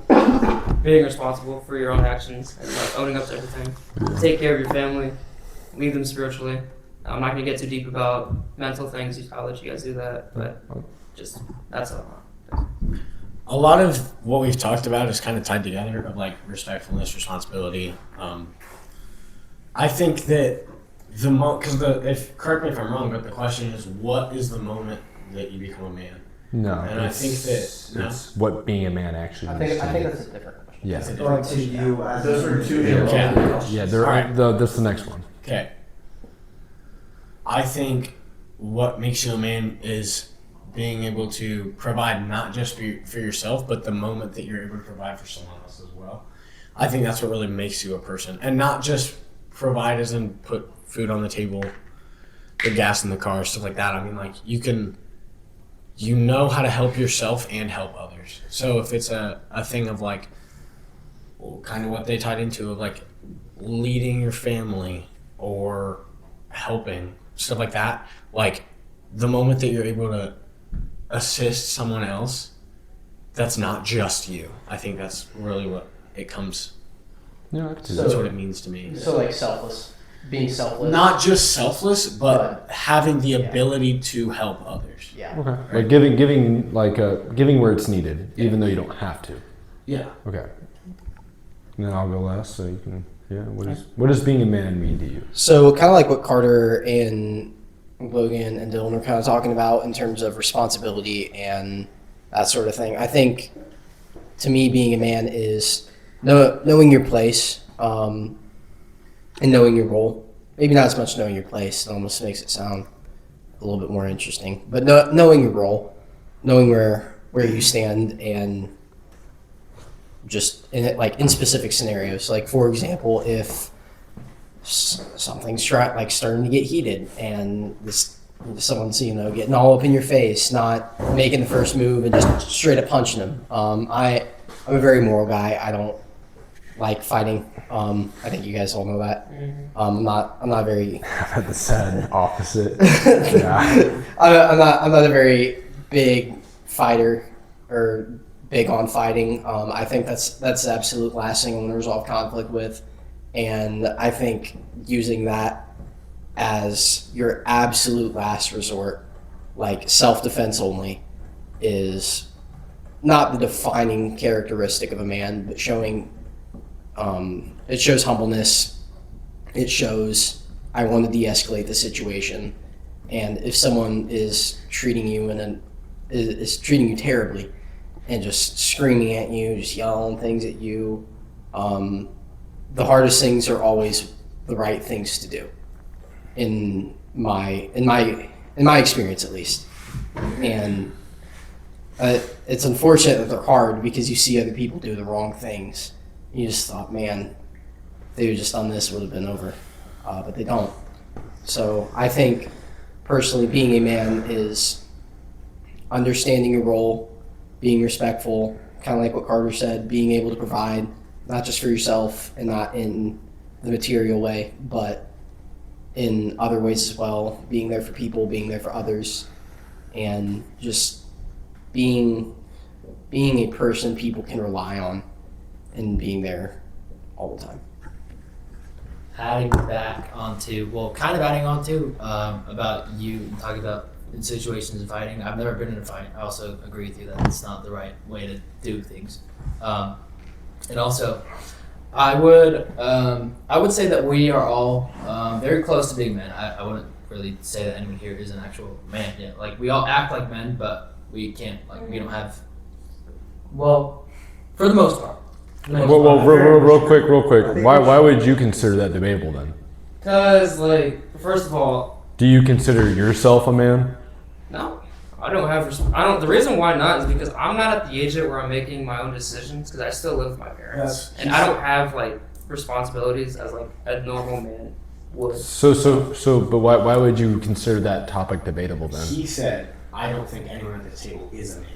being responsible for your own actions, and like owning up to everything. Take care of your family, lead them spiritually. I'm not gonna get too deep about mental things. I'll let you guys do that, but just that's all. A lot of what we've talked about is kind of tied together, of like respectfulness, responsibility. I think that correct me if I'm wrong, but the question is, what is the moment that you become a man? No, and I think that it's what being a man actually. I think that's a different question. Yeah. To you, as Those are two different questions. Yeah, that's the next one. Okay. I think what makes you a man is being able to provide not just for yourself, but the moment that you're able to provide for someone else as well. I think that's what really makes you a person, and not just provide as in put food on the table, put gas in the car, stuff like that. I mean, like, you know how to help yourself and help others. So if it's a thing of like, kind of what they tied into, of like leading your family or helping, stuff like that, like the moment that you're able to assist someone else, that's not just you. I think that's really what it comes. Yeah, I can see that's what it means to me. So like selfless, being selfless. Not just selfless, but having the ability to help others. Yeah. Okay. Right? Like giving where it's needed, even though you don't have to. Yeah. Okay. And then I'll go last, so you can. Yeah. What does being a man mean to you? So kind of like what Carter and Logan and Dylan are kind of talking about in terms of responsibility and that sort of thing. I think to me, being a man is knowing your place and knowing your role. Maybe not as much knowing your place. It almost makes it sound a little bit more interesting. But knowing your role, knowing where you stand, and just in specific scenarios. Like, for example, if something's starting to get heated and someone's getting all up in your face, not making the first move and just straight up punching them. I'm a very moral guy. I don't like fighting. I think you guys all know that. I'm not very. I'm the sad opposite. Yeah. I'm not a very big fighter or big on fighting. I think that's the absolute last thing I want to resolve conflict with. And I think using that as your absolute last resort, like self-defense only, is not the defining characteristic of a man, but it shows humbleness. It shows I want to de-escalate the situation. And if someone is treating you is treating you terribly and just screaming at you, just yelling things at you, the hardest things are always the right things to do, in my experience at least. And it's unfortunate that they're hard because you see other people do the wrong things. You just thought, man, if they had just done this, it would have been over, but they don't. So I think personally, being a man is understanding your role, being respectful, kind of like what Carter said, being able to provide, not just for yourself and not in the material way, but in other ways as well, being there for people, being there for others, and just being a person people can rely on and being there all the time. Adding on to about you talking about in situations of fighting. I've never been in a fight. I also agree with you that it's not the right way to do things. And also, I would say that we are all very close to being men. I wouldn't really say that anyone here is an actual man yet. Like, we all act like men, but we can't. Like, we don't have. Well, for the most part. Well, real quick. Why would you consider that debatable then? Because, first of all, do you consider yourself a man? No, I don't. The reason why not is because I'm not at the age yet where I'm making my own decisions, because I still live with my parents, and I don't have responsibilities as a normal man would. But why would you consider that topic debatable then? He said, "I don't think anyone at the table is a man."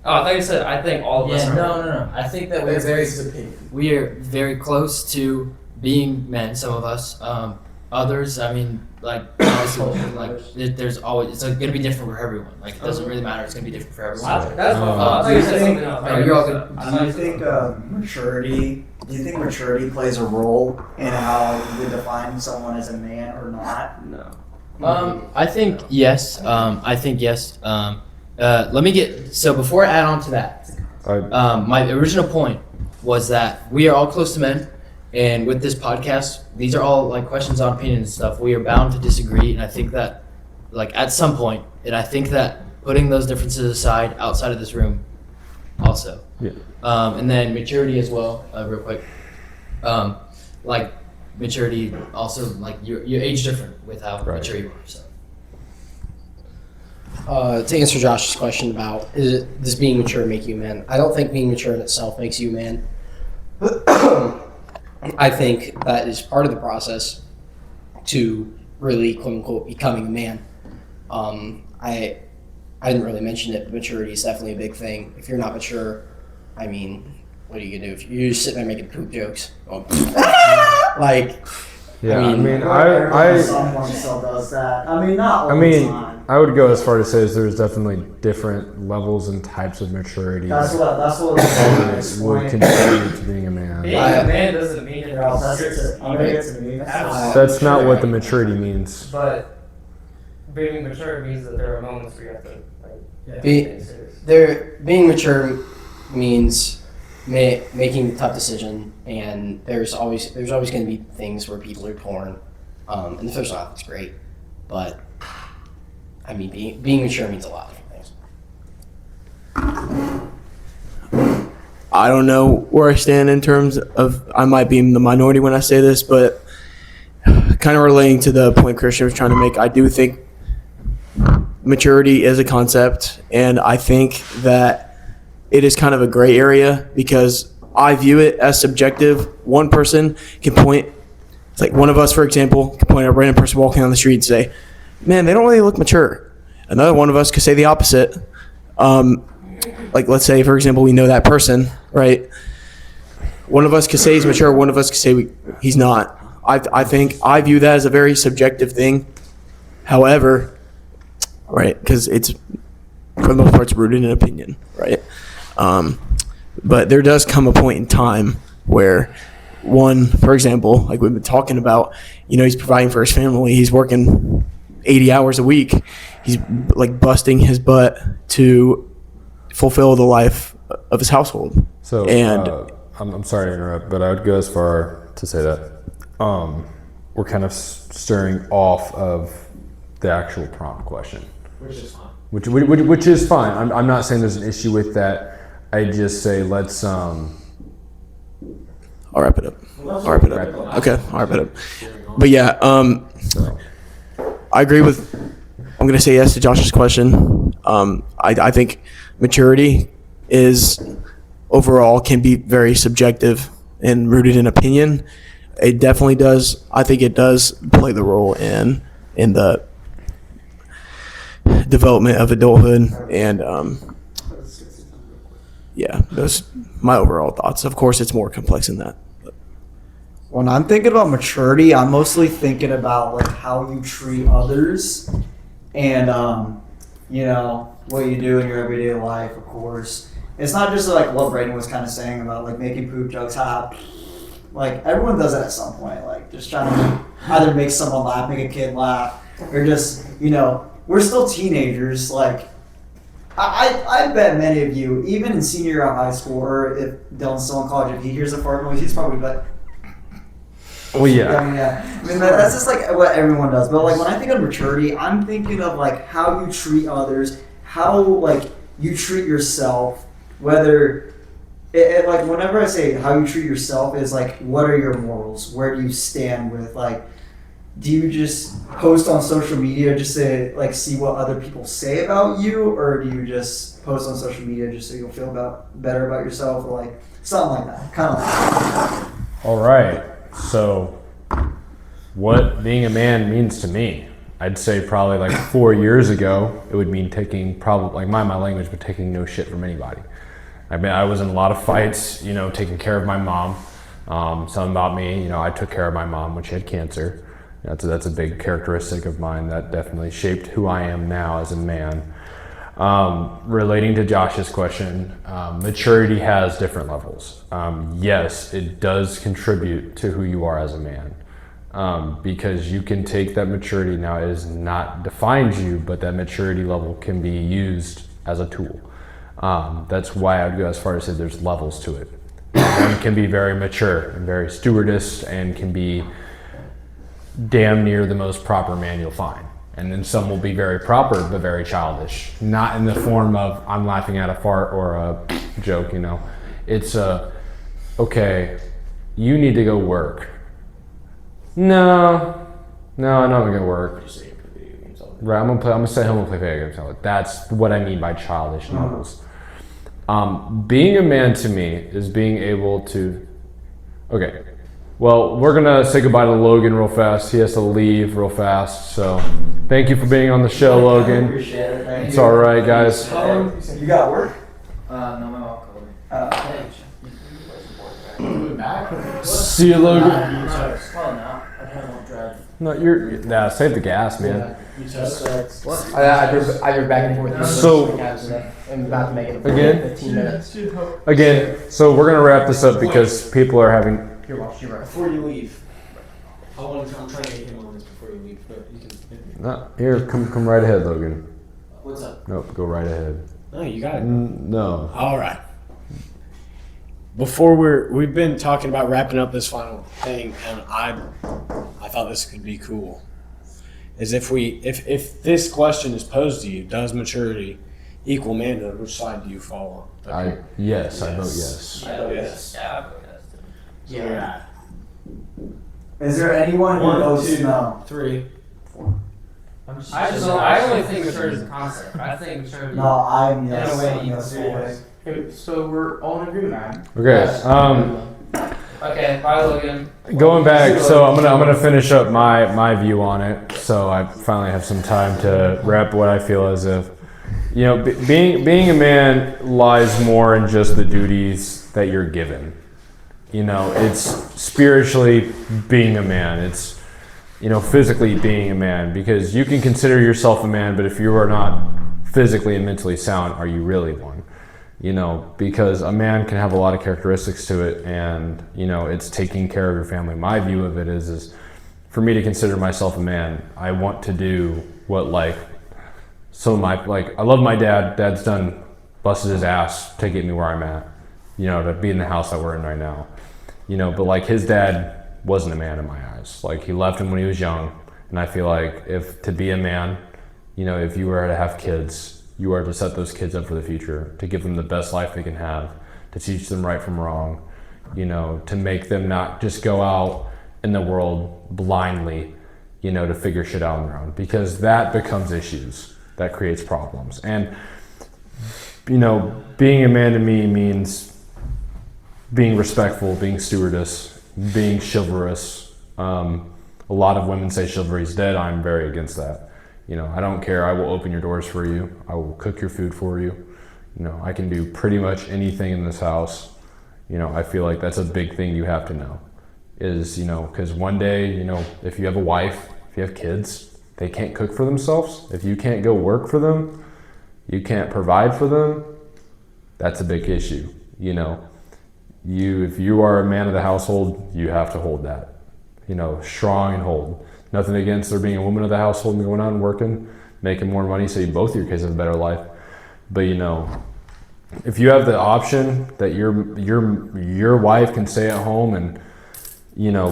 Oh, I thought you said, I think all of us are. No. I think that we are very close to being men, some of us. Others, I mean, honestly, there's always, it's going to be different for everyone. It doesn't really matter. It's going to be different for everyone. That's what I thought you said something else. You're all good. Do you think maturity plays a role in how you define someone as a man or not? No. I think yes. So before I add on to that, my original point was that we are all close to men, and with this podcast, these are all questions on opinion and stuff. We are bound to disagree, and I think that at some point, and I think that putting those differences aside outside of this room also. Yeah. And then maturity as well, real quick. Maturity also, your age different with how mature you are, so. To answer Josh's question about does being mature make you a man? I don't think being mature in itself makes you a man. I think that is part of the process to really quote unquote becoming a man. I didn't really mention it, but maturity is definitely a big thing. If you're not mature, I mean, what are you gonna do? If you're just sitting there making poop jokes, Someone still does that. I mean, not all the time. I would go as far to say there's definitely different levels and types of maturity. That's what would contribute to being a man. Being a man doesn't mean it. That's not what the maturity means. But being mature means that there are moments where you have to being mature means making a tough decision, and there's always going to be things where people are torn. And the first off, it's great, but I mean, being mature means a lot of different things. I don't know where I stand in terms of, I might be in the minority when I say this, but kind of relating to the point Christian was trying to make, I do think maturity is a concept, and I think that it is kind of a gray area because I view it as subjective. One person can point, it's like one of us, for example, can point at a random person walking on the street and say, man, they don't really look mature. Another one of us could say the opposite. Like, let's say, for example, we know that person, right? One of us could say he's mature, one of us could say he's not. I think I view that as a very subjective thing. However, right, because it's, for the most part, it's rooted in opinion, right? But there does come a point in time where one, for example, like we've been talking about, he's providing for his family. He's working 80 hours a week. He's like busting his butt to fulfill the life of his household. So, and I'm sorry to interrupt, but I would go as far to say that we're kind of stirring off of the actual prompt question. Which is fine. Which is fine. I'm not saying there's an issue with that. I just say let's I'll wrap it up. Okay, I'll wrap it up. But yeah, I agree with, I'm going to say yes to Josh's question. I think maturity is overall can be very subjective and rooted in opinion. It definitely does. I think it does play the role in the development of adulthood, and yeah, those my overall thoughts. Of course, it's more complex than that. When I'm thinking about maturity, I'm mostly thinking about like how you treat others, and what you do in your everyday life. Of course, it's not just like what Brayden was kind of saying about like making poop jokes. Like everyone does that at some point. Like just trying to either make someone laugh, make a kid laugh, or just we're still teenagers. Like I bet many of you, even in senior year of high school, or if Dylan's still in college, if he hears a fart noise, he's probably like. Well, yeah. I mean, that's just like what everyone does. But like when I think of maturity, I'm thinking of like how you treat others, how like you treat yourself. Whether like whenever I say how you treat yourself is like what are your morals? Where do you stand with like? Do you just post on social media just to like see what other people say about you, or do you just post on social media just so you'll feel better about yourself, or like something like that? Kind of like that. All right. So, what being a man means to me, I'd say probably like 4 years ago, it would mean taking probably like my language, but taking no shit from anybody. I mean, I was in a lot of fights, taking care of my mom. Something about me, I took care of my mom when she had cancer. That's a big characteristic of mine that definitely shaped who I am now as a man. Relating to Josh's question, maturity has different levels. Yes, it does contribute to who you are as a man, because you can take that maturity now. It has not defined you, but that maturity level can be used as a tool. That's why I would go as far as say there's levels to it. One can be very mature and very stewardess and can be damn near the most proper man you'll find. And then some will be very proper, but very childish. Not in the form of, I'm laughing at a fart or a joke, It's okay, you need to go work. No, I'm not gonna work. Right, I'm gonna stay home and play video games. That's what I mean by childish levels. Being a man to me is being able to, okay. Well, we're gonna say goodbye to Logan real fast. He has to leave real fast, so thank you for being on the show, Logan. Appreciate it. Thank It's you. all right, guys. You got work? No, my mom called me. See you, Logan. Well, no, I kind of won't drive. No, save the gas, man. I drove back and forth. So- I'm about to make it Again? 15 minutes. Again, so we're gonna wrap this up because people are having. You're right. Before you leave, I'm trying to get him on this before you leave, but you can. No, here, come right ahead, Logan. What's up? Nope, go right ahead. No, you got it. No. All right. before we've been talking about wrapping up this final thing, and I thought this could be cool. Is if this question is posed to you, does maturity equal manhood? Which side do you fall on? Yes, I vote yes. I vote yes. Yeah, I vote yes. Too. Yeah. Is there anyone who votes no? 3. I only think maturity is a concept. I think maturity. No, I'm yes. In a way, I'm yes. Okay, so we're all in agreement. Okay. Okay, bye, Logan. Going back, so I'm gonna finish up my view on it. So I finally have some time to wrap what I feel as if, being a man lies more in just the duties that you're given. It's spiritually being a man. It's physically being a man, because you can consider yourself a man, but if you are not physically and mentally sound, are you really one? Because a man can have a lot of characteristics to it, and it's taking care of your family. My view of it is for me to consider myself a man, I want to do what I love my dad. Dad's busted his ass to get me where I'm at, to be in the house that we're in right now. But his dad wasn't a man in my eyes. He left him when he was young, and I feel like if to be a man, if you were to have kids, you are to set those kids up for the future, to give them the best life they can have, to teach them right from wrong, to make them not just go out in the world blindly, to figure shit out on their own, because that becomes issues, that creates problems. And, being a man to me means being respectful, being stewardess, being chivalrous. A lot of women say chivalry is dead. I'm very against that. I don't care. I will open your doors for you. I will cook your food for you. I can do pretty much anything in this house. I feel like that's a big thing you have to know is, because one day, if you have a wife, if you have kids, they can't cook for themselves. If you can't go work for them, you can't provide for them, that's a big issue. If you are a man of the household, you have to hold that, strong and hold. Nothing against there being a woman of the household and going out and working, making more money so both your kids have a better life. But if you have the option that your wife can stay at home and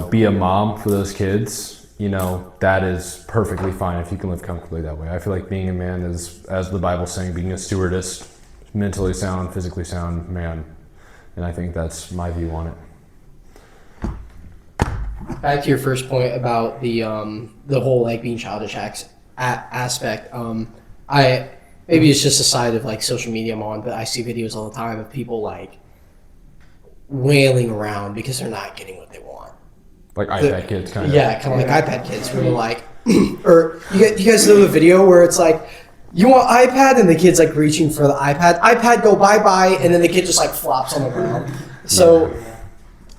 be a mom for those kids, that is perfectly fine if you can live comfortably that way. I feel like being a man is, as the Bible's saying, being a stewardess, mentally sound, physically sound man. And I think that's my view on it. Back to your first point about the whole being childish aspect. Maybe it's just a side of social media I'm on, but I see videos all the time of people wailing around because they're not getting what they want. iPad kids, kind of. Yeah, kind of like iPad kids, where they're or you guys know the video where it's you want iPad, and the kid's reaching for the iPad. iPad, go bye-bye, and then the kid just flops on the ground. So,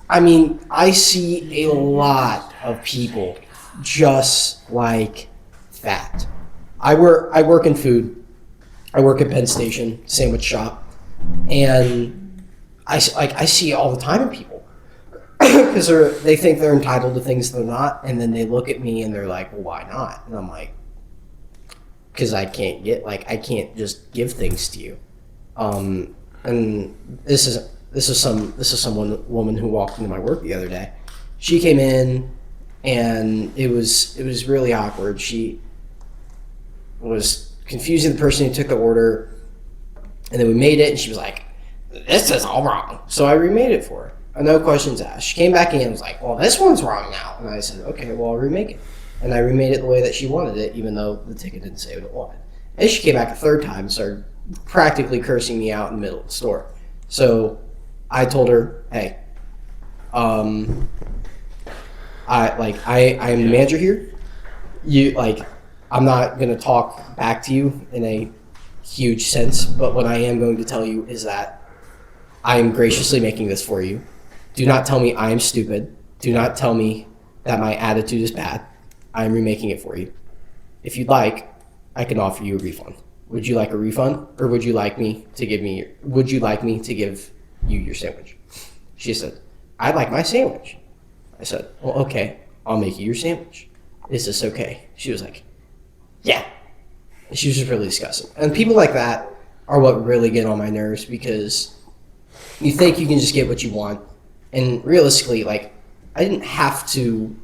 I see a lot of people just like that. I work in food. I work at Penn Station, sandwich shop, and I see it all the time in people because they think they're entitled to things they're not, and then they look at me and they're like, "Well, why not?" And I'm like, because I can't just give things to you. And this is some woman who walked into my work the other day. She came in and it was really awkward. She was confusing the person who took the order, and then we made it and she was like, "This is all wrong." So I remade it for her. No questions asked. She came back in and was like, "Well, this one's wrong now." And I said, "Okay, well, I'll remake it." And I remade it the way that she wanted it, even though the ticket didn't say what it wanted. And she came back a third time and started practically cursing me out in the middle of the store. So I told her, "Hey, I am the manager here. I'm not gonna talk back to you in a huge sense, but what I am going to tell you is that I am graciously making this for you. Do not tell me I am stupid. Do not tell me that my attitude is bad. I am remaking it for you. If you'd like, I can offer you a refund. Would you like a refund, or would you like me to give you your sandwich?" She said, "I'd like my sandwich." I said, "Well, okay, I'll make you your sandwich. Is this okay?" She was like, "Yeah." And she was just really disgusting. And people like that are what really get on my nerves, because you think you can just get what you want. And realistically, like, I didn't have to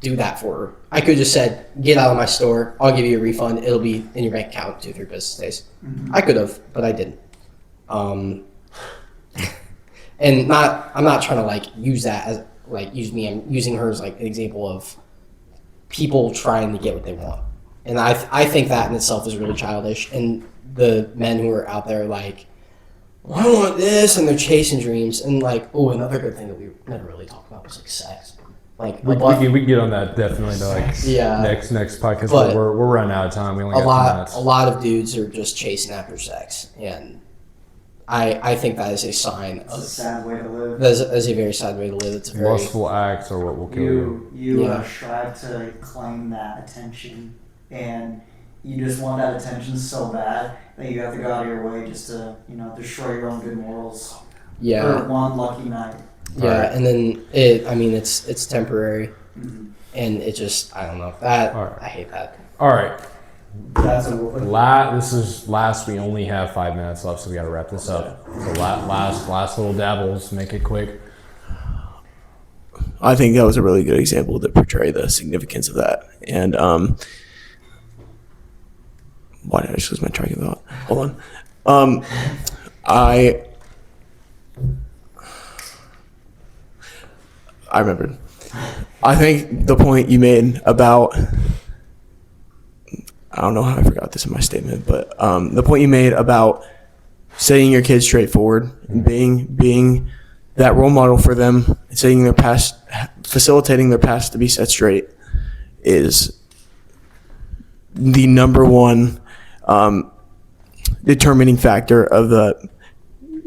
do that for her. I could just said, get out of my store. I'll give you a refund. It'll be in your bank account 2-3 business days. I could have, but I didn't. And I'm not trying to like use that as like use me. I'm using her as like an example of people trying to get what they want. And I think that in itself is really childish. And the men who are out there like, well, I want this, and they're chasing dreams. And like, oh, another good thing that we never really talked about was like sex. Like we can get on that definitely to like next podcast. But we're running out of time. We only got 2 minutes. A lot of dudes are just chasing after sex, and I think that is a sign of It's a sad way to live. That is a very sad way to live. It's a very lustful acts are what will kill you. You strive to claim that attention, and you just want that attention so bad that you have to go out of your way just to destroy your own good morals. Yeah. For one lucky night. Yeah, right. And then it's temporary, and it just I don't know that I hate that. All right. That's This is last. We only have 5 minutes left, so we got to wrap this up. So last little dabbles. Make it quick. I think that was a really good example to portray the significance of that. And why did I just lose my track of thought? Hold on. I remembered. I think the point you made about, I don't know how I forgot this in my statement, but the point you made about setting your kids straightforward and being that role model for them, setting their past, facilitating their past to be set straight is the number one determining factor of the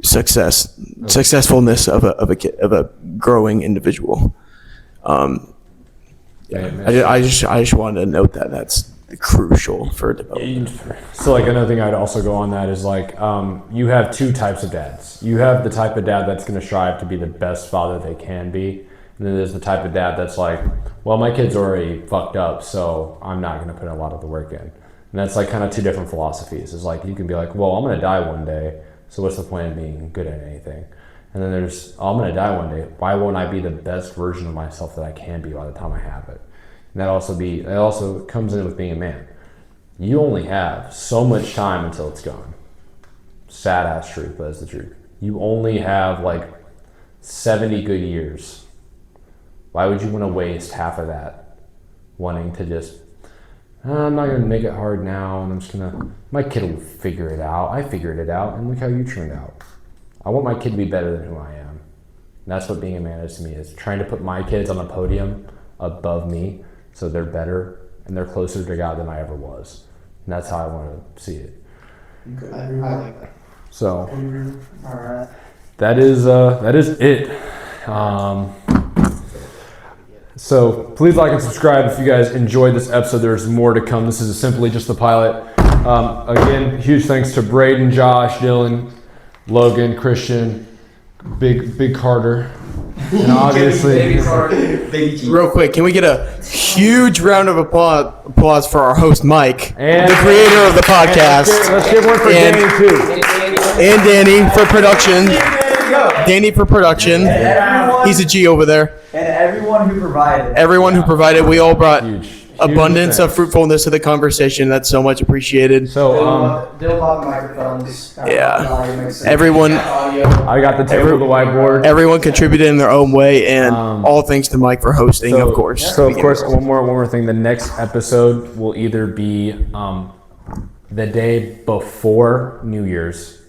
successfulness of a growing individual. I just wanted to note that that's crucial for development. So like another thing I'd also go on that is like you have 2 types of dads. You have the type of dad that's going to strive to be the best father they can be, and then there's the type of dad that's like, well, my kid's already fucked up, so I'm not going to put a lot of the work in. And that's like kind of 2 different philosophies. It's like you can be like, well, I'm going to die one day, so what's the point of being good at anything? And then there's, I'm going to die one day. Why won't I be the best version of myself that I can be by the time I have it? And that also comes in with being a man. You only have so much time until it's gone. Sad ass truth, but it's the truth. You only have like 70 good years. Why would you want to waste half of that wanting to just, I'm not going to make it hard now, and I'm just going to, my kid will figure it out. I figured it out, and look how you turned out. I want my kid to be better than who I am. And that's what being a man is to me, is trying to put my kids on the podium above me so they're better and they're closer to God than I ever was. And that's how I want to see it. I like that. So, all right. That is it. So please like and subscribe if you guys enjoyed this episode. There's more to come. This is simply just the pilot. Again, huge thanks to Braden, Josh, Dylan, Logan, Christian, Big Carter, and obviously Real quick, can we get a huge round of applause for our host Mike, and the creator of the podcast, let's give one for Danny too, and Danny for production. Danny for production. He's a G over there. And everyone who provided. Everyone who provided. We all brought huge abundance thanks. of fruitfulness to the conversation. That's so much appreciated. So Dylan bought microphones. Yeah. Everyone. I got the table, the whiteboard. Everyone contributed in their own way, and all thanks to Mike for hosting, of course. So of course, one more thing. The next episode will either be the day before New Year's,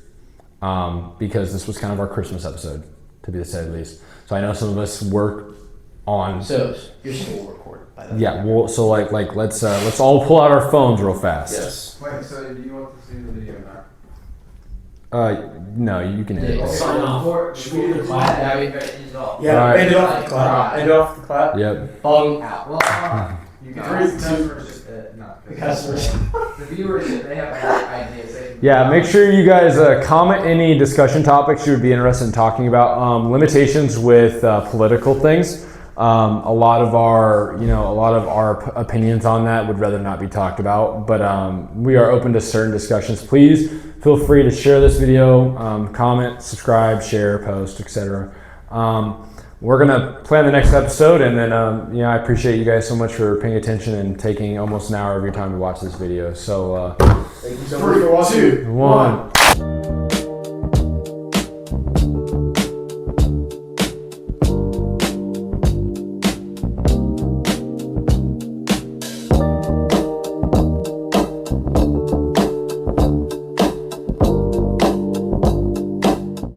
because this was kind of our Christmas episode, to be said at least. So I know some of us work on. So you're still recorded by that. Yeah. Well, so like let's all pull out our phones real fast. Yes. Wait, so do you want to see the video now? No, you can edit it. Sign off. Should we do the clap? Yeah, Alright. end it off the clap. End it off the clap. Yep. Bung out. Well, you can The customers. the viewers, if they have ideas, they Yeah, make sure you guys comment any discussion topics you would be interested in talking about. Limitations with political things. A lot of our opinions on that would rather not be talked about, but we are open to certain discussions. Please feel free to share this video, comment, subscribe, share, post, etc. We're gonna plan the next episode, and then I appreciate you guys so much for paying attention and taking almost an hour of your time to watch this video. So Thank you so much for watching. 2, 1.